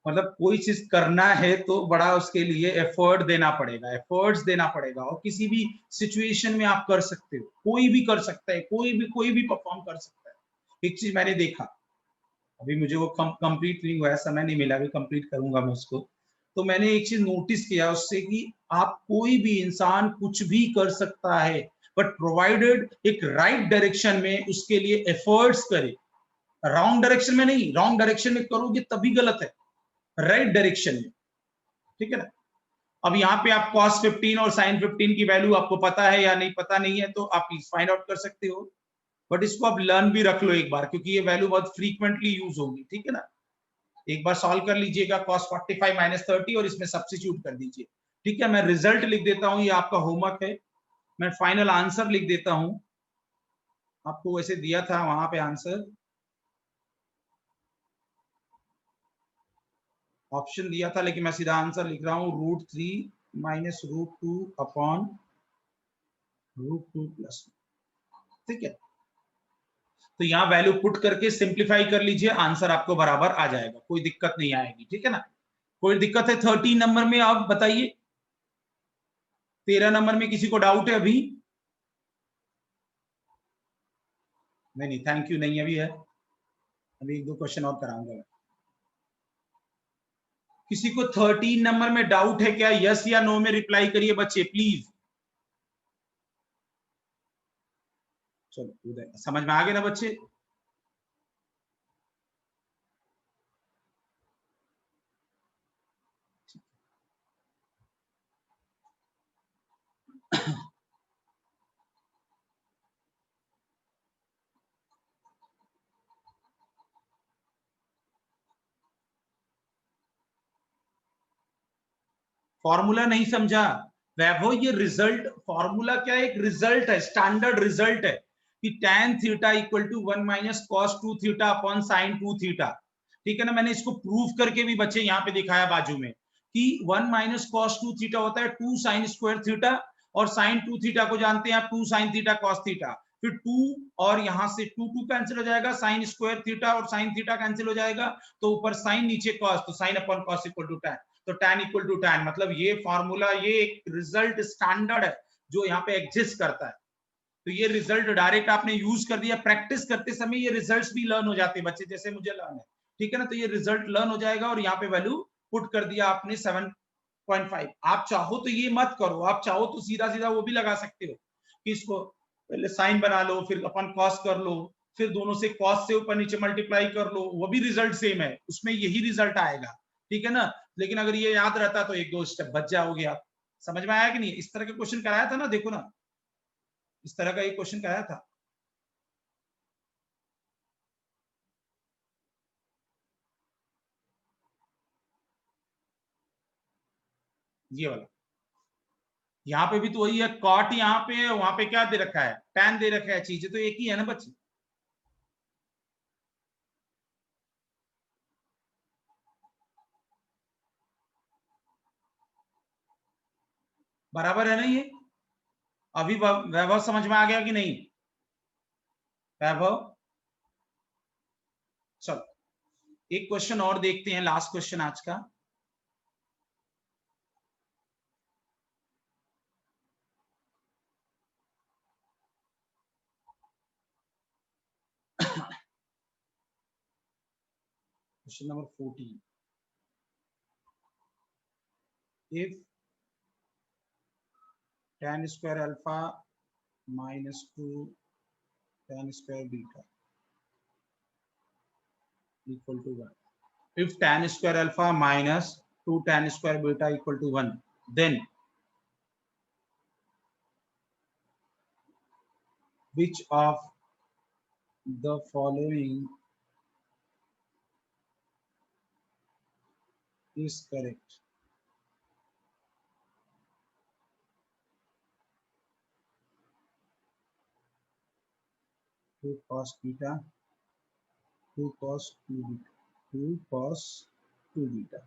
मतलब कोई चीज करना है तो बड़ा उसके लिए एफर्ट देना पड़ेगा, एफर्ट्स देना पड़ेगा। और किसी भी सिचुएशन में आप कर सकते हो, कोई भी कर सकता है, कोई भी परफॉर्म कर सकता है। एक चीज मैंने देखा, अभी मुझे वो कंप्लीट नहीं हुआ है, समय नहीं मिला, अभी कंप्लीट करूंगा मैं उसको। तो मैंने एक चीज नोटिस किया उससे कि आप कोई भी इंसान कुछ भी कर सकता है, बट प्रोवाइडेड एक राइट डायरेक्शन में उसके लिए एफर्ट्स करे। रॉन्ग डायरेक्शन में नहीं, रॉन्ग डायरेक्शन में करोगे तभी गलत है, राइट डायरेक्शन में, ठीक है ना। अब यहाँ पे आप cos 15 और sin 15 की वैल्यू आपको पता है या नहीं, पता नहीं है तो आप फाइंड आउट कर सकते हो। बट इसको आप लर्न भी रख लो एक बार, क्योंकि ये वैल्यू बहुत फ्रीक्वेंटली यूज होगी, ठीक है ना। एक बार सॉल्व कर लीजिएगा cos 45 माइनस 30 और इसमें सब्स्टिट्यूट कर दीजिए, ठीक है। मैं रिजल्ट लिख देता हूँ, ये आपका होमवर्क है। मैं फाइनल आंसर लिख देता हूँ, आपको वैसे दिया था वहां पे आंसर, ऑप्शन दिया था, लेकिन मैं सीधा आंसर लिख रहा हूँ। √3 माइनस √2 अपॉन √2 प्लस, ठीक है। तो यहाँ वैल्यू पुट करके सिंप्लीफाई कर लीजिए, आंसर आपको बराबर आ जाएगा, कोई दिक्कत नहीं आएगी, ठीक है ना। कोई दिक्कत है 13 नंबर में? आप बताइए। 13 नंबर में किसी को डाउट है अभी? नहीं, थैंक यू नहीं अभी है, अभी 1-2 क्वेश्चन और कराऊंगा। किसी को 13 नंबर में डाउट है क्या? यस या नो में रिप्लाई करिए बच्चे प्लीज। चलो, समझ में आ गए ना बच्चे? फॉर्मूला नहीं समझा वैभव? ये रिजल्ट फॉर्मूला क्या है? एक रिजल्ट है, स्टैंडर्ड रिजल्ट है कि tan theta equal to 1 minus cos 2 theta upon sin 2 theta, ठीक है ना। मैंने इसको प्रूव करके भी बच्चे यहाँ पे दिखाया बाजू में कि 1 माइनस cos 2 थीटा होता है 2 sin स्क्वायर थीटा, और sin 2 थीटा को जानते हैं आप 2 sin थीटा cos थीटा। फिर 2 और यहाँ से 2 कैंसिल हो जाएगा, sin स्क्वायर थीटा और sin थीटा कैंसिल हो जाएगा, तो ऊपर sin नीचे cos, तो sin अपॉन cos इक्वल टू tan। तो tan इक्वल टू tan, मतलब ये फॉर्मूला, ये एक रिजल्ट स्टैंडर्ड है जो यहाँ पे एग्जिस्ट करता है। तो ये रिजल्ट डायरेक्ट आपने यूज कर दिया, प्रैक्टिस करते समय ये रिजल्ट्स भी लर्न हो जाते हैं बच्चे, जैसे मुझे लर्न है, ठीक है ना। तो ये रिजल्ट लर्न हो जाएगा और यहाँ पे वैल्यू पुट कर दिया आपने 7.5। आप चाहो तो ये मत करो, आप चाहो तो सीधा सीधा वो भी लगा सकते हो कि इसको पहले साइन बना लो, फिर अपन कॉस कर लो, फिर दोनों से कॉस से ऊपर नीचे मल्टीप्लाई कर लो, वो भी रिजल्ट सेम है, उसमें यही रिजल्ट आएगा, ठीक है ना। लेकिन अगर ये याद रहता तो 1-2 स्टेप बच जाओगे आप। समझ में आया कि नहीं? इस तरह के क्वेश्चन कराया था ना, देखो ना, इस तरह का एक क्वेश्चन कराया था। ये वाला। यहाँ पे भी तो वही है, कॉट यहाँ पे है, वहां पे क्या दे रखा है, टैन दे रखा है, चीजें तो एक ही है ना बच्चे। बराबर है ना ये। अभी वैभव समझ में आ गया कि नहीं वैभव? चलो एक क्वेश्चन और देखते हैं, लास्ट क्वेश्चन आज का। Question number 14। If tan square alpha minus 2 tan square beta equal to 1, if tan square alpha minus 2 tan square beta equal to 1, then which of the following is correct? Two cos beta, two cos 2 beta, 2 cos 2 beta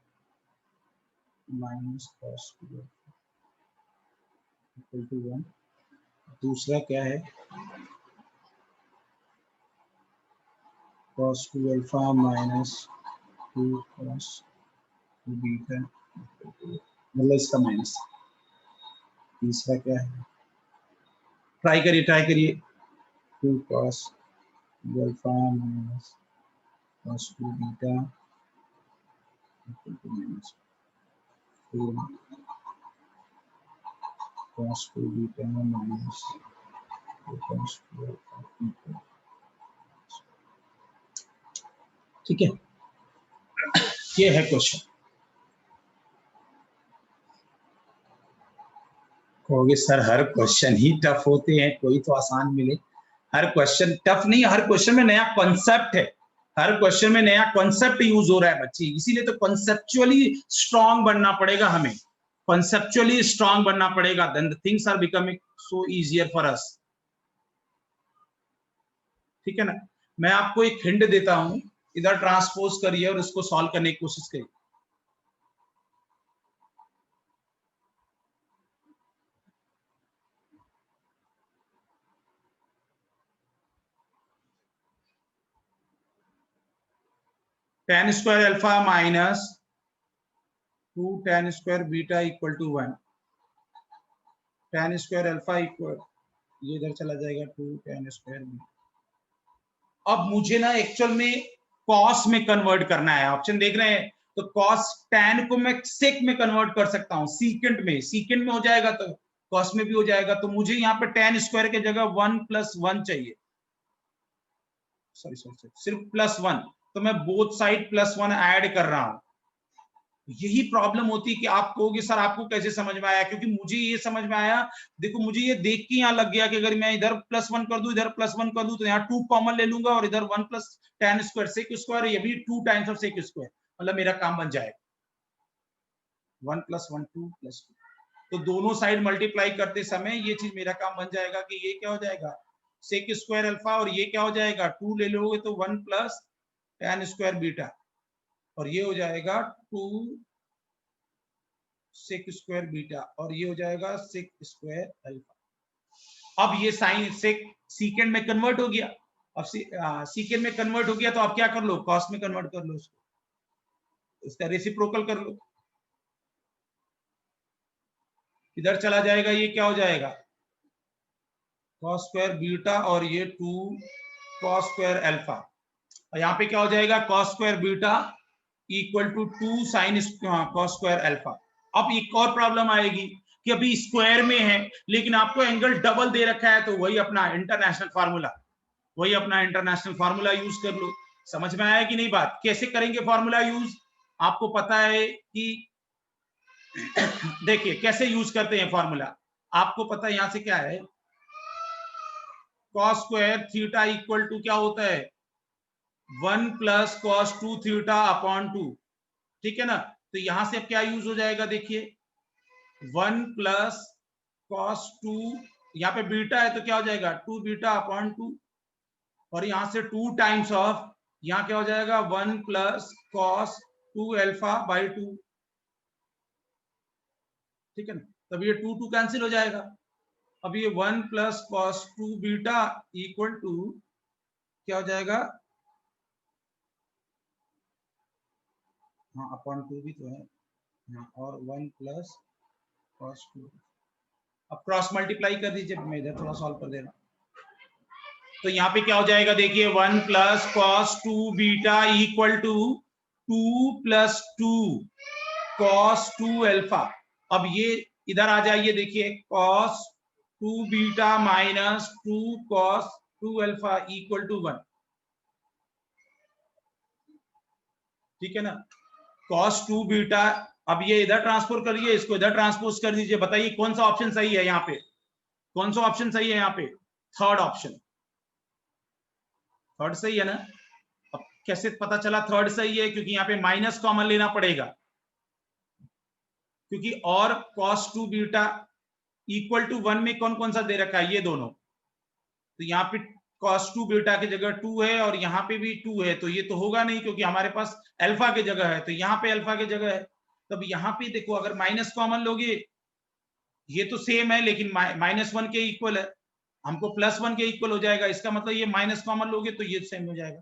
minus cos 2 equal to 1। दूसरा क्या है, cos 2 alpha minus 2 cos 2 beta, मतलब इसका minus. तीसरा क्या है, try करिए 2 cos 2 alpha minus cos 2 beta equal to minus 2 cos 2 beta minus 2 cos 2 alpha equal। ठीक है, ये है क्वेश्चन। कहोगे सर हर क्वेश्चन ही टफ होते हैं, कोई तो आसान मिले। हर क्वेश्चन टफ नहीं, हर क्वेश्चन में नया कॉन्सेप्ट है, हर क्वेश्चन में नया कॉन्सेप्ट यूज हो रहा है बच्चे, इसीलिए तो कॉन्सेप्चुअली स्ट्रांग बनना पड़ेगा हमें, कॉन्सेप्चुअली स्ट्रांग बनना पड़ेगा, then the things are becoming so easier for us. ठीक है ना। मैं आपको एक हिंट देता हूं, इधर ट्रांसपोज करिए और उसको सॉल्व करने की कोशिश करिए। tan square alpha minus 2 tan square beta equal to 1, tan square alpha equal, ये इधर चला जाएगा 2 tan स्क्वायर बीटा। अब मुझे ना एक्चुअल में कॉस में कन्वर्ट करना है, ऑप्शन देख रहे हैं, तो कॉस टैन को मैं सेक में कन्वर्ट कर सकता हूं, सीकेंट में, सीकेंट में हो जाएगा तो कॉस में भी हो जाएगा, तो मुझे यहाँ पे टैन स्क्वायर की जगह 1+1 चाहिए, सॉरी सिर्फ +1, तो मैं बोथ साइड +1 ऐड कर रहा हूं। यही प्रॉब्लम होती है कि आप कहोगे सर आपको कैसे समझ में आया, क्योंकि मुझे ये समझ में आया, देखो मुझे ये देख के यहाँ लग गया कि अगर मैं इधर +1 कर दूं, इधर +1 कर दूं, तो यहाँ 2 कॉमन ले लूंगा और इधर 1 + tan स्क्वायर सेक स्क्वायर, ये भी 2 टाइम्स ऑफ सेक स्क्वायर, मतलब मेरा काम बन जाएगा 1 + 1 2 + 2। तो दोनों साइड मल्टीप्लाई करते समय ये चीज मेरा काम बन जाएगा कि ये क्या हो जाएगा सेक स्क्वायर अल्फा, और ये क्या हो जाएगा 2 ले लोगे तो 1 + tan स्क्वायर बीटा, और ये हो जाएगा 2 सेक स्क्वायर बीटा, और ये हो जाएगा सेक स्क्वायर अल्फा। अब ये साइन सेक सीकेंड में कन्वर्ट हो गया, अब सीकेंड में कन्वर्ट हो गया, तो आप क्या कर लो कॉस में कन्वर्ट कर लो उसको, इसका रेसिप्रोकल कर लो, इधर चला जाएगा, ये क्या हो जाएगा कॉस स्क्वायर बीटा, और ये 2 कॉस स्क्वायर अल्फा, और यहाँ पे क्या हो जाएगा cos square beta equal to 2 sine cos square alpha. अब एक और प्रॉब्लम आएगी कि अभी स्क्वायर में है लेकिन आपको एंगल डबल दे रखा है, तो वही अपना इंटरनेशनल फार्मूला, वही अपना इंटरनेशनल फार्मूला यूज कर लो। समझ में आया कि नहीं बात, कैसे करेंगे फार्मूला यूज, आपको पता है कि देखिए कैसे यूज करते हैं फार्मूला, आपको पता है यहां से क्या है, cos square theta equal to क्या होता है 1 + cos 2 थीटा अपॉन 2, ठीक है ना। तो यहां से अब क्या यूज हो जाएगा, देखिए 1 प्लस कॉस 2, यहाँ पे बीटा है तो क्या हो जाएगा 2 बीटा अपॉन 2, और यहां से 2 टाइम्स ऑफ, यहाँ क्या हो जाएगा 1 प्लस कॉस 2 अल्फा बाई 2, ठीक है ना। तब ये 2 2 कैंसिल हो जाएगा। अब ये 1 plus cos 2 beta equal to क्या हो जाएगा, हाँ अपॉन 2 भी तो है, हाँ, और 1 प्लस कॉस 2। अब क्रॉस मल्टीप्लाई कर दीजिए, मैं इधर थोड़ा सॉल्व कर दे रहा हूं। तो यहाँ पे क्या हो जाएगा देखिए 1 plus cos 2 beta equal to 2 plus 2 cos 2 alpha. अब ये इधर आ जाइए, देखिए cos 2 beta minus 2 cos 2 alpha equal to 1, ठीक है ना। कॉस 2 बीटा, अब ये इधर ट्रांसफर करिए, इसको इधर ट्रांसपोज कर दीजिए, बताइए कौन सा ऑप्शन सही है यहाँ पे, कौन सा ऑप्शन सही है यहाँ पे, थर्ड ऑप्शन, थर्ड सही है ना। अब कैसे पता चला थर्ड सही है, क्योंकि यहाँ पे माइनस कॉमन लेना पड़ेगा, क्योंकि और cos 2 बीटा इक्वल टू 1 में कौन कौन सा दे रखा है, ये दोनों, तो यहाँ पे cos 2 बीटा की जगह 2 है और यहाँ पे भी 2 है, तो ये तो होगा नहीं क्योंकि हमारे पास अल्फा की जगह है, तो यहाँ पे अल्फा की जगह है। तब यहाँ पे देखो अगर माइनस कॉमन लोगे, ये तो सेम है लेकिन -1 के इक्वल है, हमको +1 के इक्वल हो जाएगा, इसका मतलब ये माइनस कॉमन लोगे तो ये सेम हो जाएगा,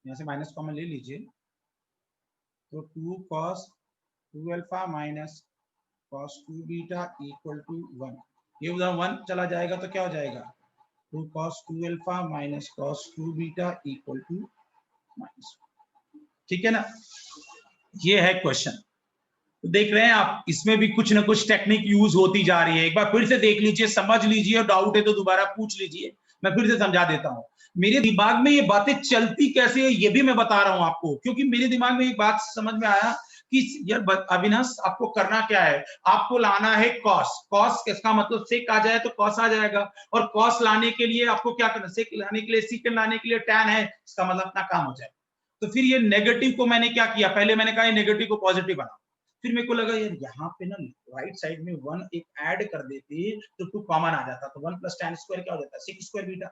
यहाँ से माइनस कॉमन ले लीजिए, तो 2 cos 2 alpha minus cos 2 beta equal to 1, ये उधर 1 चला जाएगा तो क्या हो जाएगा 2 cos 2 alpha minus cos 2 beta equal to minus, ठीक है ना। ये है क्वेश्चन, तो देख रहे हैं आप, इसमें भी कुछ ना कुछ टेक्निक यूज होती जा रही है, एक बार फिर से देख लीजिए, समझ लीजिए, और डाउट है तो दोबारा पूछ लीजिए, मैं फिर से समझा देता हूं। मेरे दिमाग में ये बातें चलती कैसे है ये भी मैं बता रहा हूं आपको, क्योंकि मेरे दिमाग में एक बात समझ में आया कि यार अविनाश आपको करना क्या है, आपको लाना है कॉस, कॉस इसका मतलब सेक आ जाए तो कॉस आ जाएगा, और कॉस लाने के लिए आपको क्या करना, सेक लाने के लिए सीकन लाने के लिए टैन है, इसका मतलब अपना काम हो जाए। तो फिर ये नेगेटिव को मैंने क्या किया, पहले मैंने कहा नेगेटिव को पॉजिटिव बना, फिर मेरे को लगा यार यहाँ पे ना राइट साइड में 1 एक ऐड कर देते तो 2 कॉमन आ जाता, तो 1 प्लस tan स्क्वायर क्या हो जाता है sec स्क्वायर बीटा,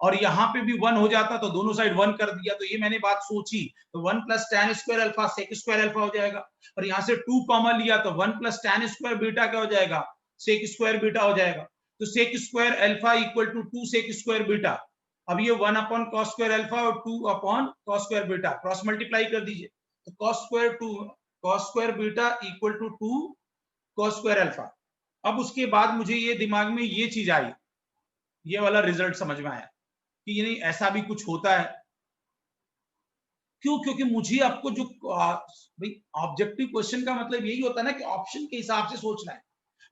और यहाँ पे भी 1 हो जाता तो दोनों साइड 1 कर दिया, तो ये मैंने बात सोची, तो 1 plus tan square alpha sec square alpha हो जाएगा, और यहाँ से 2 कॉमन लिया तो 1 प्लस tan स्क्वायर बीटा क्या हो जाएगा sec स्क्वायर बीटा हो जाएगा, तो sec square alpha equal to 2 sec square beta. अब ये 1 अपॉन cos स्क्वायर अल्फा और 2 upon cos square beta cross multiply कर दीजिए, तो cos square 2 cos square beta equal to 2 cos square alpha. अब उसके बाद मुझे ये दिमाग में ये चीज आई, ये वाला रिजल्ट समझ में आया कि नहीं ऐसा भी कुछ होता है, क्यों, क्योंकि मुझे आपको जो भाई ऑब्जेक्टिव क्वेश्चन का मतलब यही होता है ना कि ऑप्शन के हिसाब से सोचना है,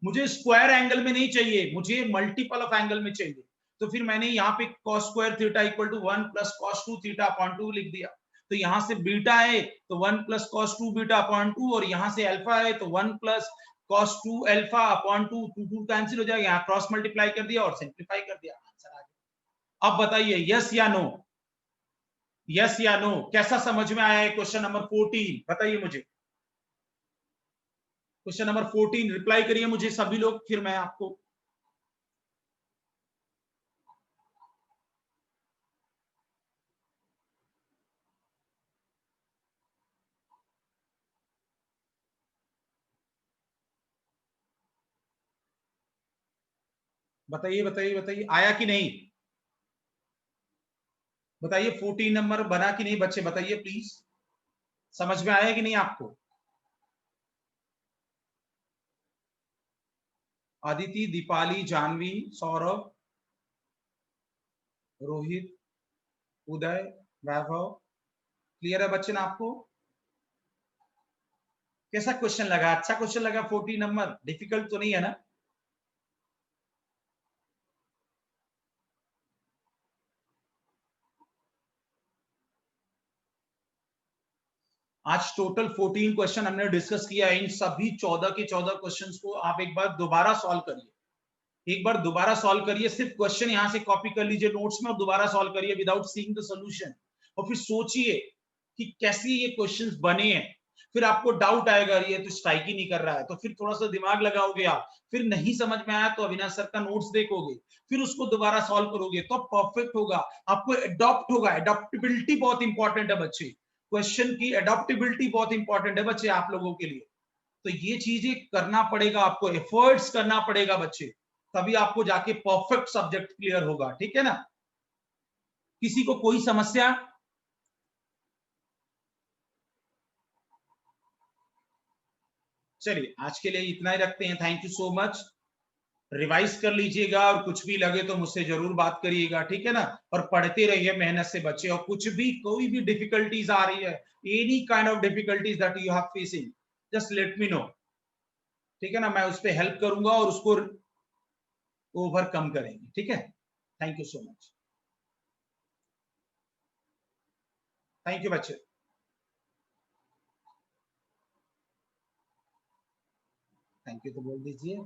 मुझे स्क्वायर एंगल में नहीं चाहिए, मुझे मल्टीपल ऑफ एंगल में चाहिए, तो फिर मैंने यहाँ पे cos square theta equal to 1 plus cos 2 theta upon 2 लिख दिया, तो यहाँ से बीटा है तो 1 प्लस cos 2 बीटा अपॉन 2, और यहाँ से अल्फा है तो 1 plus cos 2 alpha upon 2, 2 cancel हो जाएगा, यहाँ क्रॉस मल्टीप्लाई कर दिया और सिंप्लीफाई कर दिया, आंसर आ गया। अब बताइए यस या नो, यस या नो, कैसा समझ में आया है क्वेश्चन नंबर 14, बताइए मुझे, क्वेश्चन नंबर 14 रिप्लाई करिए मुझे सभी लोग, फिर मैं आपको बताइए बताइए बताइए, आया कि नहीं, बताइए 14 नंबर बना कि नहीं बच्चे, बताइए प्लीज, समझ में आया कि नहीं आपको। आदिति, दीपाली, जानवी, सौरभ, रोहित, उदय, वैभव, क्लियर है बच्चे ना आपको, कैसा क्वेश्चन लगा, अच्छा क्वेश्चन लगा, 14 नंबर डिफिकल्ट तो नहीं है ना। आज टोटल 14 क्वेश्चन हमने डिस्कस किया है, इन सभी 14 के 14 क्वेश्चंस को आप एक बार दोबारा सॉल्व करिए, एक बार दोबारा सॉल्व करिए, सिर्फ क्वेश्चन यहां से कॉपी कर लीजिए नोट्स में और दोबारा सॉल्व करिए विदाउट सीइंग द सॉल्यूशन, और फिर सोचिए कि कैसे ये क्वेश्चंस बने हैं, फिर आपको डाउट आएगा ये तो स्ट्राइक ही नहीं कर रहा है, तो फिर थोड़ा सा दिमाग लगाओगे आप, फिर नहीं समझ में आया तो अविनाश सर का नोट्स देखोगे, फिर उसको दोबारा सॉल्व करोगे तो परफेक्ट होगा। आपको एडॉप्ट होगा, एडॉप्टेबिलिटी बहुत इंपॉर्टेंट है बच्चे, क्वेश्चन की एडॉप्टेबिलिटी बहुत इंपॉर्टेंट है बच्चे आप लोगों के लिए। तो ये चीजें करना पड़ेगा आपको, एफर्ट्स करना पड़ेगा बच्चे, तभी आपको जाके परफेक्ट सब्जेक्ट क्लियर होगा, ठीक है ना। किसी को कोई समस्या? चलिए आज के लिए इतना ही रखते हैं, thank you so much. Revise कर लीजिएगा और कुछ भी लगे तो मुझसे जरूर बात करिएगा, ठीक है ना। और पढ़ते रहिए मेहनत से बच्चे, और कुछ भी कोई भी डिफिकल्टीज आ रही है, any kind of difficulties that you have facing, just let me know, ठीक है ना, मैं उस पर हेल्प करूंगा और उसको ओवरकम करेंगे, ठीक है। Thank you so much, thank you बच्चे। थैंक यू तो बोल दीजिए।